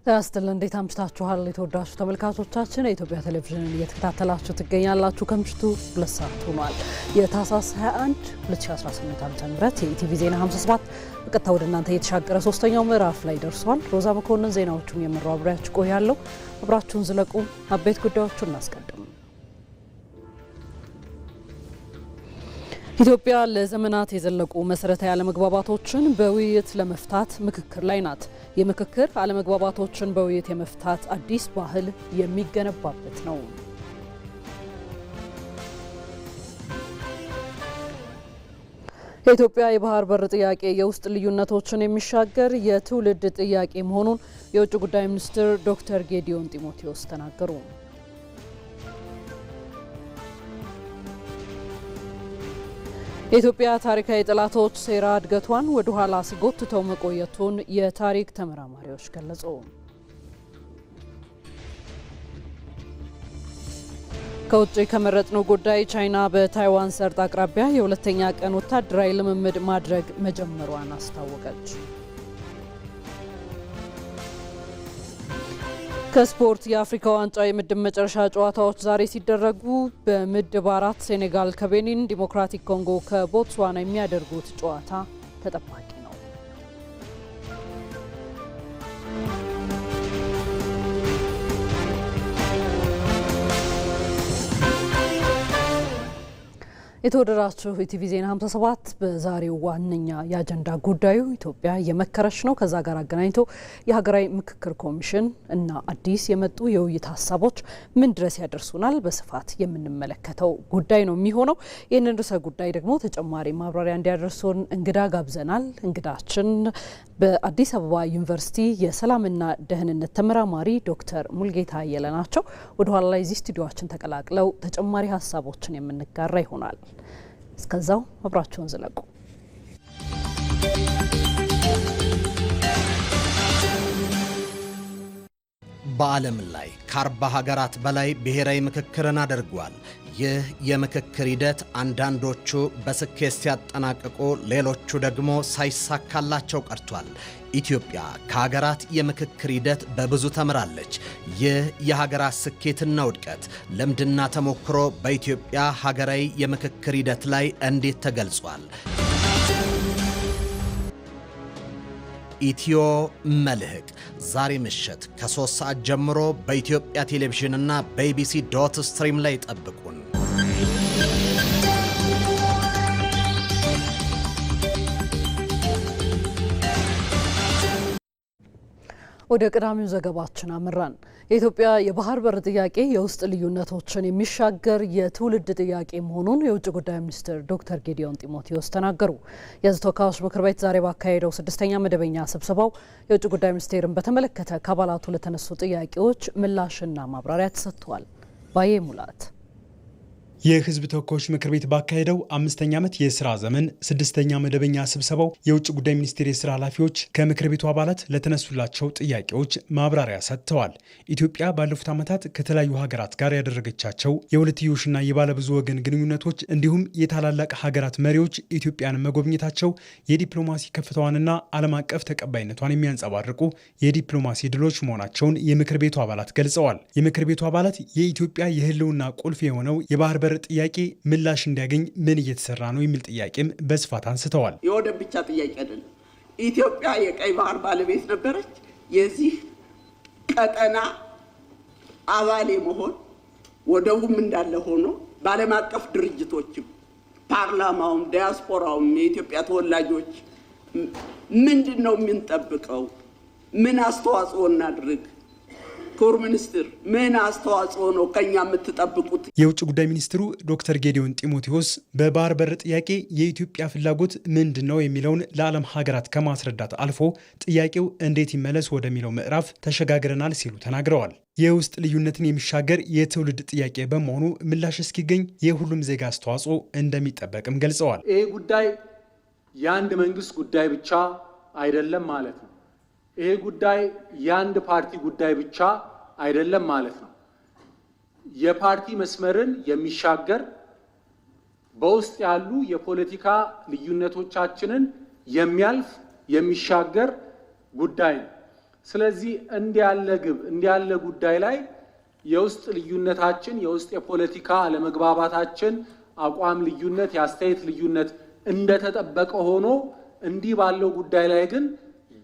ታስተል እንዴት አምሽታችኋል የተወዳጁ ተመልካቾቻችን የኢትዮጵያ ቴሌቪዥንን እየተከታተላችሁ ትገኛላችሁ ከምሽቱ 2 ሰዓት ሆኗል የታህሳስ 21 2018 ዓ.ም የኢቲቪ ዜና 57 በቀጥታ ወደ እናንተ እየተሻገረ ሶስተኛው ምዕራፍ ላይ ደርሷል ሮዛ መኮንን ዜናዎቹን የመራው አብራችሁ ቆያለሁ አብራችሁን ዝለቁ አበይት ጉዳዮችን እናስቀድም ኢትዮጵያ ለዘመናት የዘለቁ መሰረታዊ አለመግባባቶችን በውይይት ለመፍታት ምክክር ላይ ናት። የምክክር አለመግባባቶችን በውይይት የመፍታት አዲስ ባህል የሚገነባበት ነው። የኢትዮጵያ የባህር በር ጥያቄ የውስጥ ልዩነቶችን የሚሻገር የትውልድ ጥያቄ መሆኑን የውጭ ጉዳይ ሚኒስትር ዶክተር ጌዲዮን ጢሞቴዎስ ተናገሩ። የኢትዮጵያ ታሪካዊ ጠላቶች ሴራ እድገቷን ወደ ኋላ ሲጎትተው መቆየቱን የታሪክ ተመራማሪዎች ገለጹ። ከውጭ ከመረጥነው ጉዳይ ቻይና በታይዋን ሰርጥ አቅራቢያ የሁለተኛ ቀን ወታደራዊ ልምምድ ማድረግ መጀመሯን አስታወቀች። ከስፖርት የአፍሪካ ዋንጫ የምድብ መጨረሻ ጨዋታዎች ዛሬ ሲደረጉ በምድብ 4 ሴኔጋል ከቤኒን፣ ዲሞክራቲክ ኮንጎ ከቦትስዋና የሚያደርጉት ጨዋታ ተጠባቂ ነው። የተወደዳችሁ ኢቲቪ ዜና 57 በዛሬው ዋነኛ የአጀንዳ ጉዳዩ ኢትዮጵያ የመከረች ነው። ከዛ ጋር አገናኝቶ የሀገራዊ ምክክር ኮሚሽን እና አዲስ የመጡ የውይይት ሀሳቦች ምን ድረስ ያደርሱናል በስፋት የምንመለከተው ጉዳይ ነው የሚሆነው። ይህንን ርዕሰ ጉዳይ ደግሞ ተጨማሪ ማብራሪያ እንዲያደርሱን እንግዳ ጋብዘናል። እንግዳችን በአዲስ አበባ ዩኒቨርሲቲ የሰላምና ደህንነት ተመራማሪ ዶክተር ሙልጌታ አየለ ናቸው። ወደ ኋላ ላይ እዚህ ስቱዲዮአችን ተቀላቅለው ተጨማሪ ሀሳቦችን የምንጋራ ይሆናል። እስከዛው አብራችሁን ዝለቁ። በዓለም ላይ ከ40 ሀገራት በላይ ብሔራዊ ምክክርን አድርጓል። ይህ የምክክር ሂደት አንዳንዶቹ በስኬት ሲያጠናቅቁ፣ ሌሎቹ ደግሞ ሳይሳካላቸው ቀርቷል። ኢትዮጵያ ከሀገራት የምክክር ሂደት በብዙ ተምራለች። ይህ የሀገራት ስኬትና ውድቀት ልምድና ተሞክሮ በኢትዮጵያ ሀገራዊ የምክክር ሂደት ላይ እንዴት ተገልጿል? ኢትዮ መልህቅ ዛሬ ምሽት ከ3 ሰዓት ጀምሮ በኢትዮጵያ ቴሌቪዥንና በኢቢሲ.ስትሪም ላይ ጠብቁን። ወደ ቀዳሚው ዘገባችን አመራን። የኢትዮጵያ የባህር በር ጥያቄ የውስጥ ልዩነቶችን የሚሻገር የትውልድ ጥያቄ መሆኑን የውጭ ጉዳይ ሚኒስትር ዶክተር ጌዲዮን ጢሞቴዎስ ተናገሩ። የሕዝብ ተወካዮች ምክር ቤት ዛሬ ባካሄደው 6ኛ መደበኛ ስብሰባው የውጭ ጉዳይ ሚኒስቴርን በተመለከተ ከአባላቱ ለተነሱ ጥያቄዎች ምላሽና ማብራሪያ ተሰጥቷል። ባዬ ሙላት የህዝብ ተወካዮች ምክር ቤት ባካሄደው 5ኛ ዓመት የሥራ ዘመን 6ኛ መደበኛ ስብሰባው የውጭ ጉዳይ ሚኒስቴር የሥራ ኃላፊዎች ከምክር ቤቱ አባላት ለተነሱላቸው ጥያቄዎች ማብራሪያ ሰጥተዋል። ኢትዮጵያ ባለፉት ዓመታት ከተለያዩ ሀገራት ጋር ያደረገቻቸው የሁለትዮሽና የባለብዙ ወገን ግንኙነቶች እንዲሁም የታላላቅ ሀገራት መሪዎች ኢትዮጵያን መጎብኘታቸው የዲፕሎማሲ ከፍታዋንና ዓለም አቀፍ ተቀባይነቷን የሚያንጸባርቁ የዲፕሎማሲ ድሎች መሆናቸውን የምክር ቤቱ አባላት ገልጸዋል። የምክር ቤቱ አባላት የኢትዮጵያ የህልውና ቁልፍ የሆነው የባህር በር ጥያቄ ምላሽ እንዲያገኝ ምን እየተሰራ ነው የሚል ጥያቄም በስፋት አንስተዋል። የወደብ ብቻ ጥያቄ አይደለም። ኢትዮጵያ የቀይ ባህር ባለቤት ነበረች። የዚህ ቀጠና አባል መሆን ወደቡም እንዳለ ሆኖ በዓለም አቀፍ ድርጅቶችም ፓርላማውም ዲያስፖራውም የኢትዮጵያ ተወላጆች ምንድን ነው የምንጠብቀው? ምን አስተዋጽኦ እናድርግ? ክቡር ሚኒስትር ምን አስተዋጽኦ ነው ከኛ የምትጠብቁት? የውጭ ጉዳይ ሚኒስትሩ ዶክተር ጌዲዮን ጢሞቴዎስ በባህር በር ጥያቄ የኢትዮጵያ ፍላጎት ምንድን ነው የሚለውን ለዓለም ሀገራት ከማስረዳት አልፎ ጥያቄው እንዴት ይመለስ ወደሚለው ምዕራፍ ተሸጋግረናል ሲሉ ተናግረዋል። የውስጥ ልዩነትን የሚሻገር የትውልድ ጥያቄ በመሆኑ ምላሽ እስኪገኝ የሁሉም ዜጋ አስተዋጽኦ እንደሚጠበቅም ገልጸዋል። ይህ ጉዳይ የአንድ መንግስት ጉዳይ ብቻ አይደለም ማለት ነው። ይሄ ጉዳይ የአንድ ፓርቲ ጉዳይ ብቻ አይደለም ማለት ነው። የፓርቲ መስመርን የሚሻገር በውስጥ ያሉ የፖለቲካ ልዩነቶቻችንን የሚያልፍ የሚሻገር ጉዳይ ነው። ስለዚህ እንዲያለ ግብ እንዲያለ ጉዳይ ላይ የውስጥ ልዩነታችን የውስጥ የፖለቲካ አለመግባባታችን አቋም ልዩነት የአስተያየት ልዩነት እንደተጠበቀ ሆኖ እንዲህ ባለው ጉዳይ ላይ ግን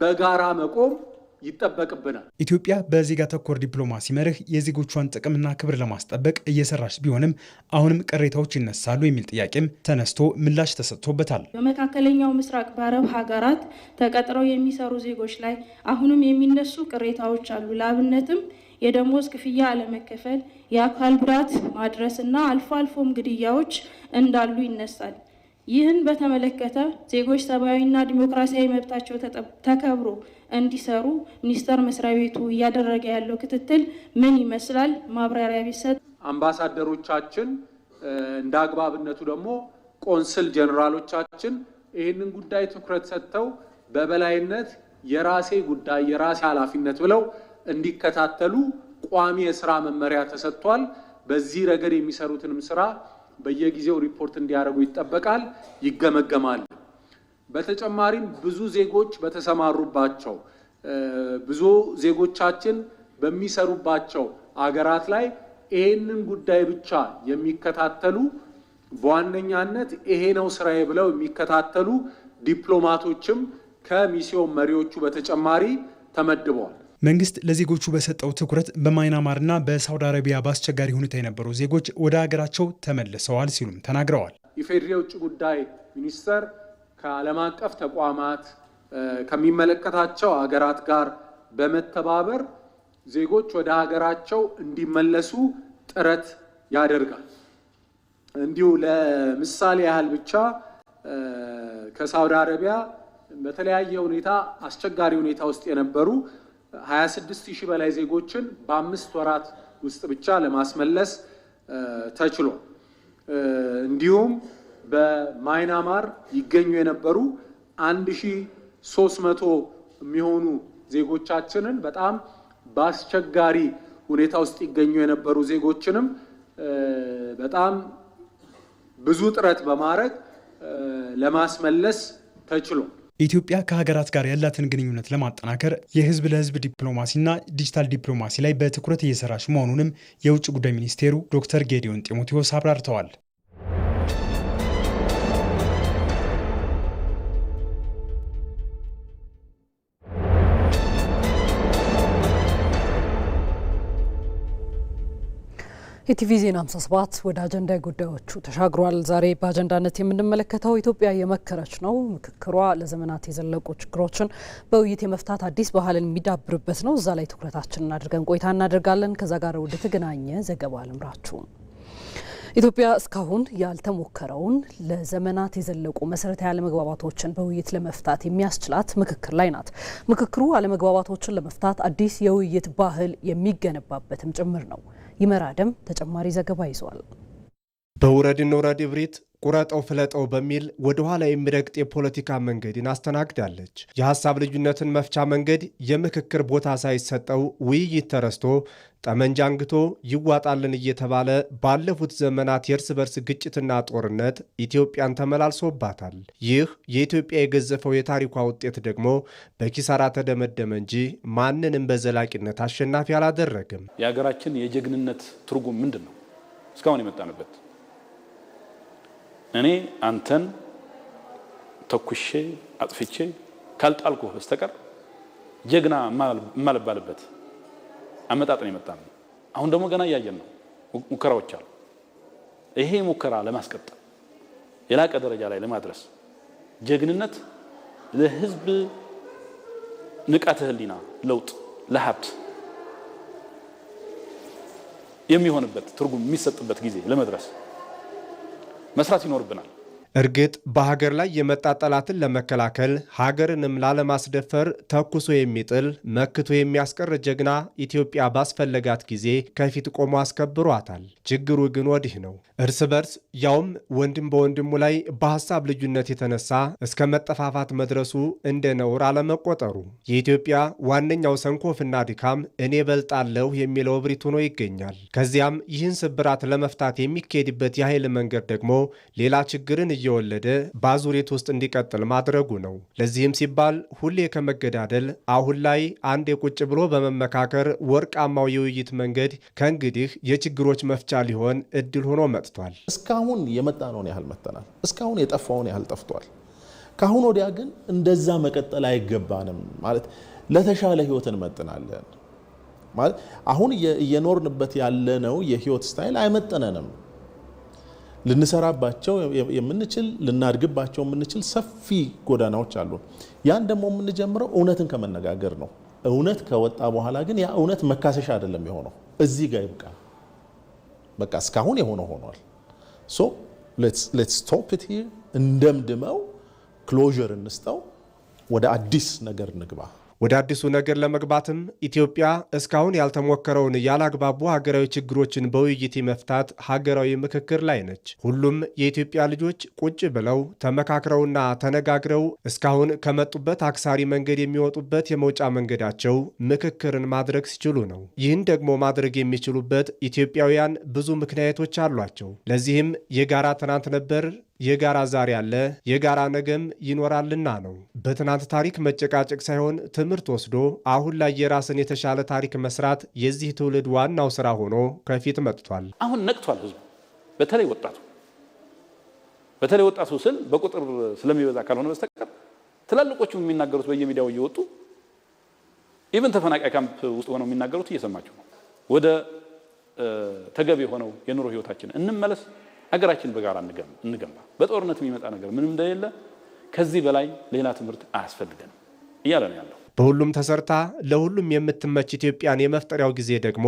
በጋራ መቆም ይጠበቅብናል። ኢትዮጵያ በዜጋ ተኮር ዲፕሎማሲ መርህ የዜጎቿን ጥቅምና ክብር ለማስጠበቅ እየሰራች ቢሆንም አሁንም ቅሬታዎች ይነሳሉ የሚል ጥያቄም ተነስቶ ምላሽ ተሰጥቶበታል። በመካከለኛው ምስራቅ በአረብ ሀገራት ተቀጥረው የሚሰሩ ዜጎች ላይ አሁንም የሚነሱ ቅሬታዎች አሉ። ለአብነትም የደሞዝ ክፍያ አለመከፈል፣ የአካል ጉዳት ማድረስና አልፎ አልፎም ግድያዎች እንዳሉ ይነሳል። ይህን በተመለከተ ዜጎች ሰብአዊና ዲሞክራሲያዊ መብታቸው ተከብሮ እንዲሰሩ ሚኒስቴር መስሪያ ቤቱ እያደረገ ያለው ክትትል ምን ይመስላል? ማብራሪያ ቢሰጥ። አምባሳደሮቻችን እንደ አግባብነቱ ደግሞ ቆንስል ጀነራሎቻችን ይህንን ጉዳይ ትኩረት ሰጥተው በበላይነት የራሴ ጉዳይ የራሴ ኃላፊነት ብለው እንዲከታተሉ ቋሚ የስራ መመሪያ ተሰጥቷል። በዚህ ረገድ የሚሰሩትንም ስራ በየጊዜው ሪፖርት እንዲያደርጉ ይጠበቃል፣ ይገመገማል። በተጨማሪም ብዙ ዜጎች በተሰማሩባቸው ብዙ ዜጎቻችን በሚሰሩባቸው አገራት ላይ ይሄንን ጉዳይ ብቻ የሚከታተሉ በዋነኛነት ይሄ ነው ስራዬ ብለው የሚከታተሉ ዲፕሎማቶችም ከሚስዮን መሪዎቹ በተጨማሪ ተመድበዋል። መንግስት ለዜጎቹ በሰጠው ትኩረት በማይናማርና በሳውዲ አረቢያ በአስቸጋሪ ሁኔታ የነበሩ ዜጎች ወደ ሀገራቸው ተመልሰዋል ሲሉም ተናግረዋል። የፌዴራል የውጭ ጉዳይ ሚኒስቴር ከዓለም አቀፍ ተቋማት ከሚመለከታቸው ሀገራት ጋር በመተባበር ዜጎች ወደ ሀገራቸው እንዲመለሱ ጥረት ያደርጋል። እንዲሁ ለምሳሌ ያህል ብቻ ከሳውዲ አረቢያ በተለያየ ሁኔታ አስቸጋሪ ሁኔታ ውስጥ የነበሩ 26,000 በላይ ዜጎችን በ5 ወራት ውስጥ ብቻ ለማስመለስ ተችሏል። እንዲሁም በማይናማር ይገኙ የነበሩ 1300 የሚሆኑ ዜጎቻችንን በጣም በአስቸጋሪ ሁኔታ ውስጥ ይገኙ የነበሩ ዜጎችንም በጣም ብዙ ጥረት በማድረግ ለማስመለስ ተችሏል። ኢትዮጵያ ከሀገራት ጋር ያላትን ግንኙነት ለማጠናከር የህዝብ ለህዝብ ዲፕሎማሲና ዲጂታል ዲፕሎማሲ ላይ በትኩረት እየሰራች መሆኑንም የውጭ ጉዳይ ሚኒስቴሩ ዶክተር ጌዲዮን ጢሞቴዎስ አብራርተዋል። ኢቲቪ ዜና 57 ወደ አጀንዳ ጉዳዮቹ ተሻግሯል። ዛሬ በአጀንዳነት የምንመለከተው ኢትዮጵያ የመከረች ነው። ምክክሯ ለዘመናት የዘለቁ ችግሮችን በውይይት የመፍታት አዲስ ባህልን የሚዳብርበት ነው። እዛ ላይ ትኩረታችንን አድርገን ቆይታ እናደርጋለን። ከዛ ጋር ወደ ተገናኘ ዘገባ ልምራችሁ። ኢትዮጵያ እስካሁን ያልተሞከረውን ለዘመናት የዘለቁ መሰረታዊ አለመግባባቶችን በውይይት ለመፍታት የሚያስችላት ምክክር ላይ ናት። ምክክሩ አለመግባባቶችን ለመፍታት አዲስ የውይይት ባህል የሚገነባበትም ጭምር ነው። ይመራደም ተጨማሪ ዘገባ ይዟል። በውረድ እንውረድ እብሪት ቁረጠው ፍለጠው በሚል ወደ ኋላ የሚረግጥ የፖለቲካ መንገድን አስተናግዳለች። የሀሳብ ልዩነትን መፍቻ መንገድ የምክክር ቦታ ሳይሰጠው ውይይት ተረስቶ ጠመንጃ አንግቶ ይዋጣልን እየተባለ ባለፉት ዘመናት የእርስ በርስ ግጭትና ጦርነት ኢትዮጵያን ተመላልሶባታል። ይህ የኢትዮጵያ የገዘፈው የታሪኳ ውጤት ደግሞ በኪሳራ ተደመደመ እንጂ ማንንም በዘላቂነት አሸናፊ አላደረግም። የሀገራችን የጀግንነት ትርጉም ምንድን ነው? እስካሁን የመጣንበት እኔ አንተን ተኩሼ አጥፍቼ ካልጣልኩ በስተቀር ጀግና የማልባልበት አመጣጥን የመጣ ነው። አሁን ደግሞ ገና እያየን ነው። ሙከራዎች አሉ። ይሄ ሙከራ ለማስቀጠል የላቀ ደረጃ ላይ ለማድረስ ጀግንነት ለህዝብ ንቃተ ህሊና ለውጥ ለሀብት የሚሆንበት ትርጉም የሚሰጥበት ጊዜ ለመድረስ መስራት ይኖርብናል። እርግጥ በሀገር ላይ የመጣ ጠላትን ለመከላከል ሀገርንም ላለማስደፈር ተኩሶ የሚጥል መክቶ የሚያስቀር ጀግና ኢትዮጵያ ባስፈለጋት ጊዜ ከፊት ቆሞ አስከብሯታል። ችግሩ ግን ወዲህ ነው። እርስ በርስ ያውም ወንድም በወንድሙ ላይ በሀሳብ ልዩነት የተነሳ እስከ መጠፋፋት መድረሱ እንደ ነውር አለመቆጠሩ የኢትዮጵያ ዋነኛው ሰንኮፍና ድካም እኔ በልጣለሁ የሚለው እብሪት ሆኖ ይገኛል። ከዚያም ይህን ስብራት ለመፍታት የሚካሄድበት የኃይል መንገድ ደግሞ ሌላ ችግርን እየወለደ በአዙሪት ውስጥ እንዲቀጥል ማድረጉ ነው። ለዚህም ሲባል ሁሌ ከመገዳደል አሁን ላይ አንድ የቁጭ ብሎ በመመካከር ወርቃማው የውይይት መንገድ ከእንግዲህ የችግሮች መፍቻ ሊሆን እድል ሆኖ መጥቷል። እስካሁን የመጣነውን ያህል መጥተናል። እስካሁን የጠፋውን ያህል ጠፍቷል። ካሁን ወዲያ ግን እንደዛ መቀጠል አይገባንም። ማለት ለተሻለ ህይወት እንመጥናለን ማለት አሁን እየኖርንበት ያለነው የህይወት ስታይል አይመጥነንም። ልንሰራባቸው የምንችል ልናድግባቸው የምንችል ሰፊ ጎዳናዎች አሉ። ያን ደግሞ የምንጀምረው እውነትን ከመነጋገር ነው። እውነት ከወጣ በኋላ ግን ያ እውነት መካሰሻ አይደለም የሆነው። እዚህ ጋር ይብቃ። በቃ እስካሁን የሆነው ሆኗል። ሶ let's stop it here እንደምድመው ክሎዥር እንስጠው፣ ወደ አዲስ ነገር እንግባ። ወደ አዲሱ ነገር ለመግባትም ኢትዮጵያ እስካሁን ያልተሞከረውን ያላግባቡ ሀገራዊ ችግሮችን በውይይት መፍታት ሀገራዊ ምክክር ላይ ነች። ሁሉም የኢትዮጵያ ልጆች ቁጭ ብለው ተመካክረውና ተነጋግረው እስካሁን ከመጡበት አክሳሪ መንገድ የሚወጡበት የመውጫ መንገዳቸው ምክክርን ማድረግ ሲችሉ ነው። ይህን ደግሞ ማድረግ የሚችሉበት ኢትዮጵያውያን ብዙ ምክንያቶች አሏቸው። ለዚህም የጋራ ትናንት ነበር፣ የጋራ ዛሬ አለ፣ የጋራ ነገም ይኖራልና ነው። በትናንት ታሪክ መጨቃጨቅ ሳይሆን ትምህርት ወስዶ አሁን ላይ የራስን የተሻለ ታሪክ መስራት የዚህ ትውልድ ዋናው ስራ ሆኖ ከፊት መጥቷል። አሁን ነቅቷል ህዝቡ፣ በተለይ ወጣቱ ስል በቁጥር ስለሚበዛ ካልሆነ በስተቀር ትላልቆቹ የሚናገሩት በየሚዲያው እየወጡ ኢቭን ተፈናቃይ ካምፕ ውስጥ ሆነው የሚናገሩት እየሰማችሁ ነው። ወደ ተገቢ የሆነው የኑሮ ህይወታችን እንመለስ፣ ሀገራችን በጋራ እንገንባ፣ በጦርነት የሚመጣ ነገር ምንም እንደሌለ ከዚህ በላይ ሌላ ትምህርት አያስፈልገንም እያለ ነው ያለው። በሁሉም ተሰርታ ለሁሉም የምትመች ኢትዮጵያን የመፍጠሪያው ጊዜ ደግሞ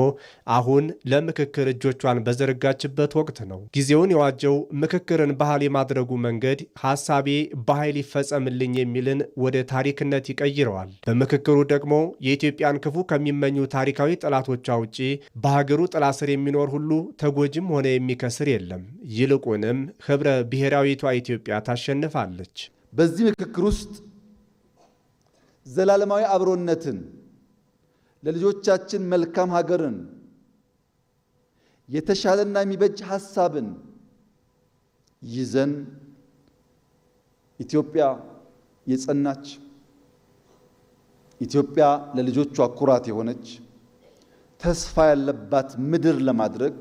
አሁን ለምክክር እጆቿን በዘረጋችበት ወቅት ነው። ጊዜውን የዋጀው ምክክርን ባህል የማድረጉ መንገድ ሐሳቤ በኃይል ይፈጸምልኝ የሚልን ወደ ታሪክነት ይቀይረዋል። በምክክሩ ደግሞ የኢትዮጵያን ክፉ ከሚመኙ ታሪካዊ ጠላቶቿ ውጪ በሀገሩ ጥላ ስር የሚኖር ሁሉ ተጎጂም ሆነ የሚከስር የለም። ይልቁንም ህብረ ብሔራዊቷ ኢትዮጵያ ታሸንፋለች። በዚህ ምክክር ውስጥ ዘላለማዊ አብሮነትን፣ ለልጆቻችን መልካም ሀገርን፣ የተሻለና የሚበጅ ሐሳብን ይዘን ኢትዮጵያ የጸናች፣ ኢትዮጵያ ለልጆቿ ኩራት የሆነች፣ ተስፋ ያለባት ምድር ለማድረግ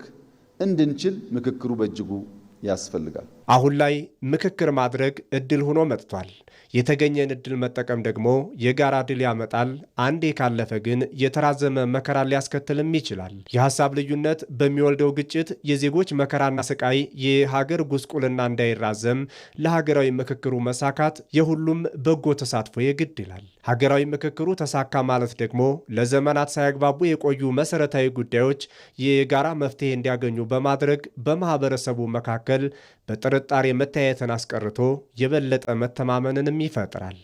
እንድንችል ምክክሩ በእጅጉ ያስፈልጋል። አሁን ላይ ምክክር ማድረግ እድል ሆኖ መጥቷል። የተገኘን እድል መጠቀም ደግሞ የጋራ ድል ያመጣል። አንዴ ካለፈ ግን የተራዘመ መከራ ሊያስከትልም ይችላል። የሐሳብ ልዩነት በሚወልደው ግጭት የዜጎች መከራና ስቃይ፣ የሀገር ጉስቁልና እንዳይራዘም ለሀገራዊ ምክክሩ መሳካት የሁሉም በጎ ተሳትፎ የግድ ይላል። ሀገራዊ ምክክሩ ተሳካ ማለት ደግሞ ለዘመናት ሳያግባቡ የቆዩ መሰረታዊ ጉዳዮች የጋራ መፍትሄ እንዲያገኙ በማድረግ በማህበረሰቡ መካከል በጥርጣሬ መታየትን አስቀርቶ የበለጠ መተማመንንም ይፈጥራል።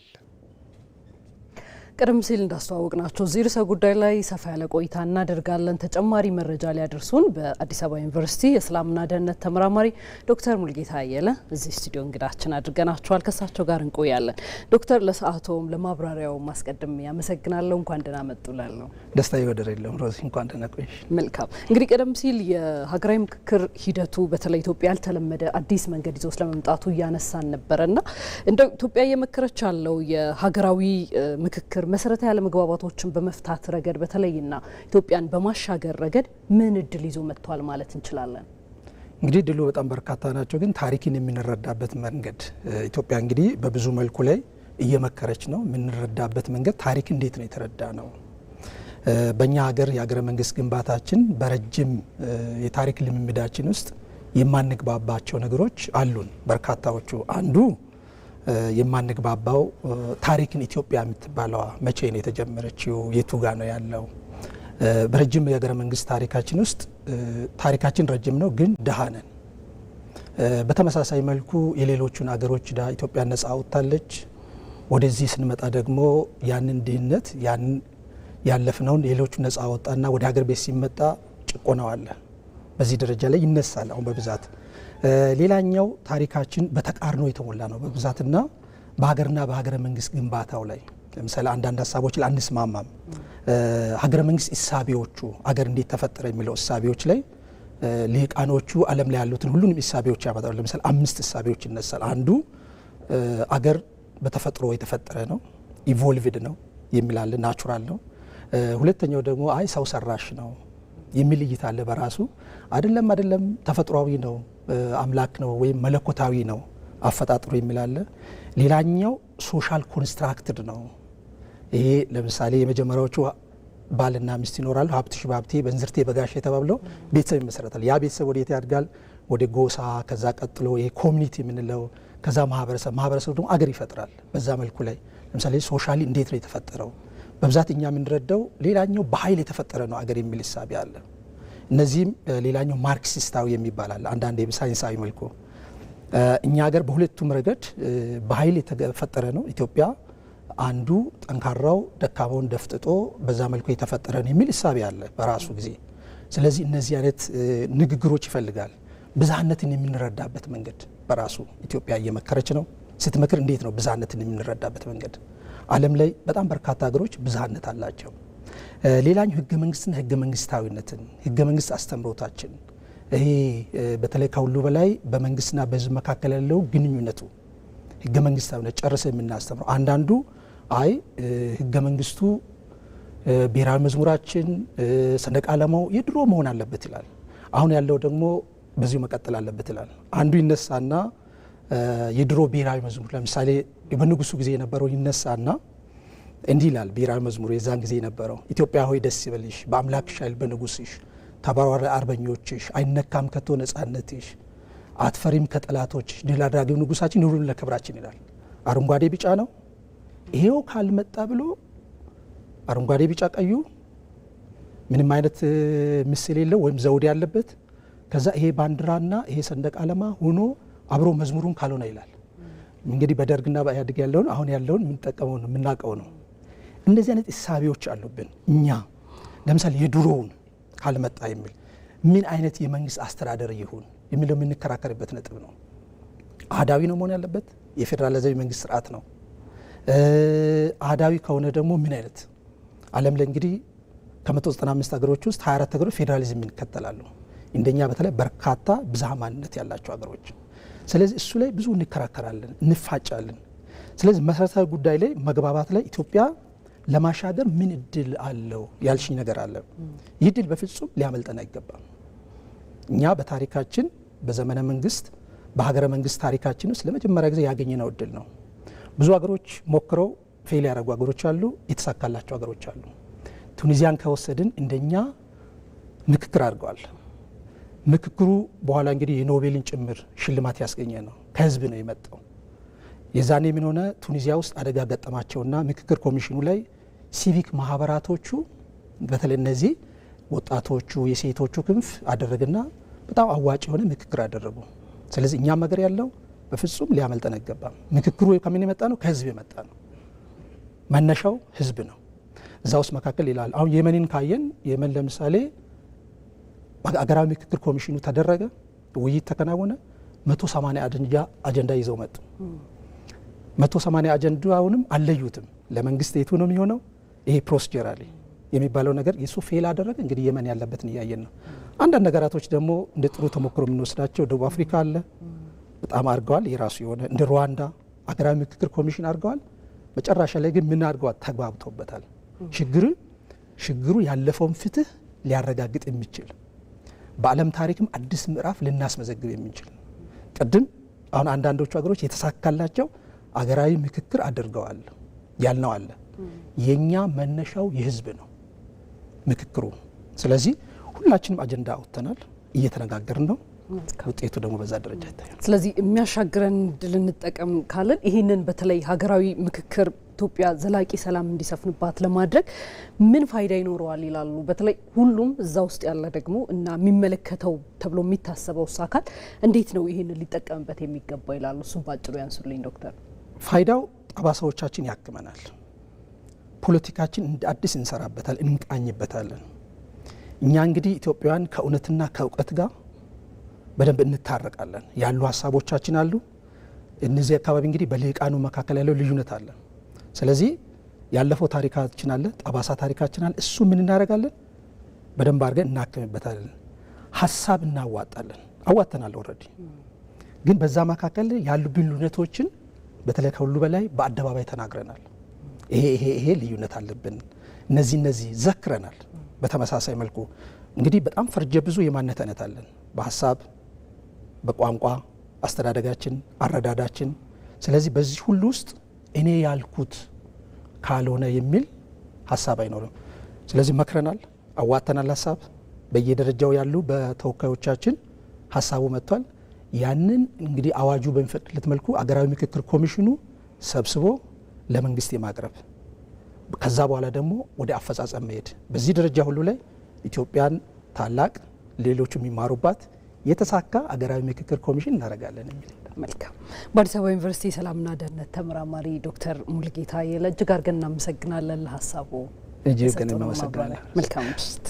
ቀደም ሲል እንዳስተዋወቅናቸው እዚህ ርዕሰ ጉዳይ ላይ ሰፋ ያለ ቆይታ እናደርጋለን። ተጨማሪ መረጃ ሊያደርሱን በአዲስ አበባ ዩኒቨርሲቲ የሰላምና ደህንነት ተመራማሪ ዶክተር ሙልጌታ አየለ እዚህ ስቱዲዮ እንግዳችን አድርገናቸዋል። ከሳቸው ጋር እንቆያለን። ዶክተር ለሰዓቶም ለማብራሪያው ማስቀደም ያመሰግናለሁ። እንኳን ደህና መጡ ላለሁ ደስታ ይወደር የለም ሮዚ፣ እንኳን ደህና ቆይሽ። መልካም። እንግዲህ ቀደም ሲል የሀገራዊ ምክክር ሂደቱ በተለይ ኢትዮጵያ ያልተለመደ አዲስ መንገድ ይዞ ስለመምጣቱ እያነሳን ነበረና እንደው ኢትዮጵያ እየመከረች ያለው የሀገራዊ ምክክር መሰረታዊ ያለመግባባቶችን በመፍታት ረገድ በተለይና ኢትዮጵያን በማሻገር ረገድ ምን እድል ይዞ መጥቷል ማለት እንችላለን? እንግዲህ ድሉ በጣም በርካታ ናቸው። ግን ታሪክን የምንረዳበት መንገድ ኢትዮጵያ እንግዲህ በብዙ መልኩ ላይ እየመከረች ነው። የምንረዳበት መንገድ ታሪክ እንዴት ነው የተረዳ ነው? በእኛ ሀገር የሀገረ መንግስት ግንባታችን በረጅም የታሪክ ልምምዳችን ውስጥ የማንግባባቸው ነገሮች አሉን። በርካታዎቹ አንዱ የማንግባባው ታሪክን ኢትዮጵያ የምትባለዋ መቼ ነው የተጀመረችው? የቱ ጋ ነው ያለው? በረጅም የሀገረ መንግስት ታሪካችን ውስጥ ታሪካችን ረጅም ነው፣ ግን ድሃ ነን። በተመሳሳይ መልኩ የሌሎቹን አገሮች ድሃ ኢትዮጵያ ነጻ አውጥታለች። ወደዚህ ስንመጣ ደግሞ ያንን ድህነት ያንን ያለፍነውን ሌሎቹ ነጻ አወጣና ወደ ሀገር ቤት ሲመጣ ጭቆናው አለ። በዚህ ደረጃ ላይ ይነሳል አሁን በብዛት። ሌላኛው ታሪካችን በተቃርኖ የተሞላ ነው በብዛትና በሀገርና በሀገረ መንግስት ግንባታው ላይ ለምሳሌ አንዳንድ ሀሳቦች ላይ አንስማማም። ሀገረ መንግስት እሳቤዎቹ አገር እንዴት ተፈጠረ የሚለው እሳቤዎች ላይ ልሂቃኖቹ ዓለም ላይ ያሉትን ሁሉንም እሳቤዎች ያመጣሉ። ለምሳሌ 5 እሳቤዎች ይነሳል። አንዱ አገር በተፈጥሮ የተፈጠረ ነው፣ ኢቮልቭድ ነው የሚላል ናቹራል ነው። ሁለተኛው ደግሞ አይ ሰው ሰራሽ ነው የሚል እይታ አለ። በራሱ አይደለም ተፈጥሯዊ ነው፣ አምላክ ነው ወይም መለኮታዊ ነው አፈጣጥሮ የሚላለ። ሌላኛው ሶሻል ኮንስትራክትድ ነው። ይሄ ለምሳሌ የመጀመሪያዎቹ ባልና ሚስት ይኖራሉ፣ ሀብትሽ በሀብቴ በእንዝርቴ በጋሽ ተባብለው ቤተሰብ ይመሰረታል። ያ ቤተሰብ ወዴት ያድጋል? ወደ ጎሳ፣ ከዛ ቀጥሎ ይሄ ኮሚኒቲ የምንለው፣ ከዛ ማህበረሰብ ደግሞ አገር ይፈጥራል። በዛ መልኩ ላይ ለምሳሌ ሶሻሊ እንዴት ነው የተፈጠረው? በብዛት እኛ የምንረዳው ሌላኛው በኃይል የተፈጠረ ነው አገር የሚል እሳቤ አለ። እነዚህም ሌላኛው ማርክሲስታዊ የሚባል አለ። አንዳንዴ በሳይንሳዊ መልኩ እኛ ሀገር በሁለቱም ረገድ በኃይል የተፈጠረ ነው። ኢትዮጵያ አንዱ ጠንካራው ደካማውን ደፍጥጦ በዛ መልኩ የተፈጠረ ነው የሚል እሳቤ አለ በራሱ ጊዜ። ስለዚህ እነዚህ አይነት ንግግሮች ይፈልጋል። ብዝሃነትን የምንረዳበት መንገድ በራሱ ኢትዮጵያ እየመከረች ነው። ስትመክር እንዴት ነው ብዝሃነትን የምንረዳበት መንገድ? ዓለም ላይ በጣም በርካታ ሀገሮች ብዝሃነት አላቸው። ሌላኛው ህገ መንግስትና ህገ መንግስታዊነትን ህገ መንግስት አስተምሮታችን ይሄ በተለይ ከሁሉ በላይ በመንግስትና በህዝብ መካከል ያለው ግንኙነቱ ህገ መንግስታዊነት ጨርሰ የምናስተምረው። አንዳንዱ አይ ህገ መንግስቱ ብሔራዊ መዝሙራችን ሰንደቅ ዓላማው የድሮ መሆን አለበት ይላል። አሁን ያለው ደግሞ በዚሁ መቀጠል አለበት ይላል። አንዱ ይነሳና የድሮ ብሔራዊ መዝሙር ለምሳሌ በንጉሱ ጊዜ የነበረው ይነሳና እንዲህ ይላል ብሔራዊ መዝሙር የዛን ጊዜ የነበረው ኢትዮጵያ ሆይ ደስ ይበልሽ በአምላክሽ ኃይል በንጉስሽ ተባራሪ አርበኞችሽ አይነካም ከቶ ነጻነትሽ አትፈሪም ከጠላቶችሽ ድል አድራጊው ንጉሳችን ኑሩን ለክብራችን ይላል። አረንጓዴ ቢጫ ነው። ይሄው ካልመጣ ብሎ አረንጓዴ ቢጫ ቀዩ ምንም አይነት ምስል የለው ወይም ዘውድ ያለበት ከዛ ይሄ ባንዲራና ይሄ ሰንደቅ ዓላማ ሆኖ አብሮ መዝሙሩን ካልሆነ ይላል። እንግዲህ በደርግና በኢህአዴግ ያለውን አሁን ያለውን የምንጠቀመው ነው የምናውቀው ነው። እንደዚህ አይነት እሳቤዎች አሉብን እኛ። ለምሳሌ የድሮውን ካልመጣ የሚል ምን አይነት የመንግስት አስተዳደር ይሁን የሚለው የምንከራከርበት ነጥብ ነው። አህዳዊ ነው መሆን ያለበት፣ የፌዴራላዊ መንግስት ስርዓት ነው። አህዳዊ ከሆነ ደግሞ ምን አይነት ዓለም ላይ እንግዲህ ከ195 ሀገሮች ውስጥ 24 ሀገሮች ፌዴራሊዝም ይከተላሉ። እንደኛ በተለይ በርካታ ብዝሃ ማንነት ያላቸው ሀገሮች። ስለዚህ እሱ ላይ ብዙ እንከራከራለን፣ እንፋጫለን። ስለዚህ መሰረታዊ ጉዳይ ላይ መግባባት ላይ ኢትዮጵያ ለማሻገር ምን እድል አለው ያልሽኝ ነገር አለ። ይህ እድል በፍጹም ሊያመልጠን አይገባም። እኛ በታሪካችን በዘመነ መንግስት በሀገረ መንግስት ታሪካችን ውስጥ ለመጀመሪያ ጊዜ ያገኘነው እድል ነው። ብዙ ሀገሮች ሞክረው ፌል ያደረጉ ሀገሮች አሉ፣ የተሳካላቸው ሀገሮች አሉ። ቱኒዚያን ከወሰድን እንደኛ ምክክር አድርገዋል። ምክክሩ በኋላ እንግዲህ የኖቤልን ጭምር ሽልማት ያስገኘ ነው። ከህዝብ ነው የመጣው። የዛኔ ምን ሆነ? ቱኒዚያ ውስጥ አደጋ ገጠማቸውና ምክክር ኮሚሽኑ ላይ ሲቪክ ማህበራቶቹ በተለይ እነዚህ ወጣቶቹ የሴቶቹ ክንፍ አደረገና በጣም አዋጭ የሆነ ምክክር አደረጉ። ስለዚህ እኛም ሀገር ያለው በፍጹም ሊያመልጠን አይገባም። ምክክሩ ከምን የመጣ ነው? ከህዝብ የመጣ ነው። መነሻው ህዝብ ነው። እዛ ውስጥ መካከል ይላል። አሁን የመንን ካየን የመን ለምሳሌ አገራዊ ምክክር ኮሚሽኑ ተደረገ፣ ውይይት ተከናወነ። 180 አጀንዳ ይዘው መጡ። 180 አጀንዳውንም አለዩትም። ለመንግስት የቱ ነው የሚሆነው? ይሄ ፕሮሲጀራሊ የሚባለው ነገር የሱ ፌል አደረገ። እንግዲህ የመን ያለበትን እያየን ነው። አንዳንድ ነገራቶች ደግሞ እንደ ጥሩ ተሞክሮ የምንወስዳቸው ደቡብ አፍሪካ አለ፣ በጣም አድርገዋል። የራሱ የሆነ እንደ ሩዋንዳ አገራዊ ምክክር ኮሚሽን አድርገዋል። መጨረሻ ላይ ግን ምን አድርገዋል? ተግባብተውበታል። ችግሩ ያለፈውን ፍትህ ሊያረጋግጥ የሚችል በዓለም ታሪክም አዲስ ምዕራፍ ልናስመዘግብ የሚችል ቅድም አሁን አንዳንዶቹ ሀገሮች የተሳካላቸው አገራዊ ምክክር አድርገዋል ያልነው አለ። የኛ መነሻው የህዝብ ነው ምክክሩ። ስለዚህ ሁላችንም አጀንዳ አውጥተናል፣ እየተነጋገርን ነው። ውጤቱ ደግሞ በዛ ደረጃ ይታያል። ስለዚህ የሚያሻግረን ድል እንጠቀም ካለን ይህንን በተለይ ሀገራዊ ምክክር ኢትዮጵያ ዘላቂ ሰላም እንዲሰፍንባት ለማድረግ ምን ፋይዳ ይኖረዋል ይላሉ? በተለይ ሁሉም እዛ ውስጥ ያለ ደግሞ እና የሚመለከተው ተብሎ የሚታሰበው አካል እንዴት ነው ይህንን ሊጠቀምበት የሚገባ ይላሉ? እሱም ባጭሩ ያንሱልኝ ዶክተር። ፋይዳው ጠባሳዎቻችን ያክመናል። ፖለቲካችን እንደ አዲስ እንሰራበታል፣ እንቃኝበታለን። እኛ እንግዲህ ኢትዮጵያውያን ከእውነትና ከእውቀት ጋር በደንብ እንታረቃለን። ያሉ ሀሳቦቻችን አሉ። እነዚህ አካባቢ እንግዲህ በልሂቃኑ መካከል ያለው ልዩነት አለ። ስለዚህ ያለፈው ታሪካችን አለ፣ ጠባሳ ታሪካችን አለ። እሱ ምን እናደርጋለን? በደንብ አድርገን እናክምበታለን። ሀሳብ እናዋጣለን አዋጥተናል ኦልሬዲ ግን በዛ መካከል ያሉ ልዩነቶችን በተለይ ከሁሉ በላይ በአደባባይ ተናግረናል ይሄ ልዩነት አለብን እነዚህ ዘክረናል በተመሳሳይ መልኩ እንግዲህ በጣም ፈርጀ ብዙ የማንነት አይነት አለን በሐሳብ በቋንቋ አስተዳደጋችን አረዳዳችን ስለዚህ በዚህ ሁሉ ውስጥ እኔ ያልኩት ካልሆነ የሚል ሐሳብ አይኖርም ስለዚህ መክረናል አዋጥተናል ሐሳብ በየደረጃው ያሉ በተወካዮቻችን ሐሳቡ መጥቷል ያንን እንግዲህ አዋጁ በሚፈቅድለት መልኩ አገራዊ ምክክር ኮሚሽኑ ሰብስቦ ለመንግስት የማቅረብ ከዛ በኋላ ደግሞ ወደ አፈጻጸም መሄድ በዚህ ደረጃ ሁሉ ላይ ኢትዮጵያን ታላቅ ሌሎች የሚማሩባት የተሳካ አገራዊ ምክክር ኮሚሽን እናደርጋለን የሚል መልካም በአዲስ አበባ ዩኒቨርሲቲ ሰላምና ደህንነት ተመራማሪ ዶክተር ሙልጌታ አየለ እጅግ አድርገን እናመሰግናለን ለሐሳቡ እጅግ ግን እናመሰግናለን መልካም ምሽት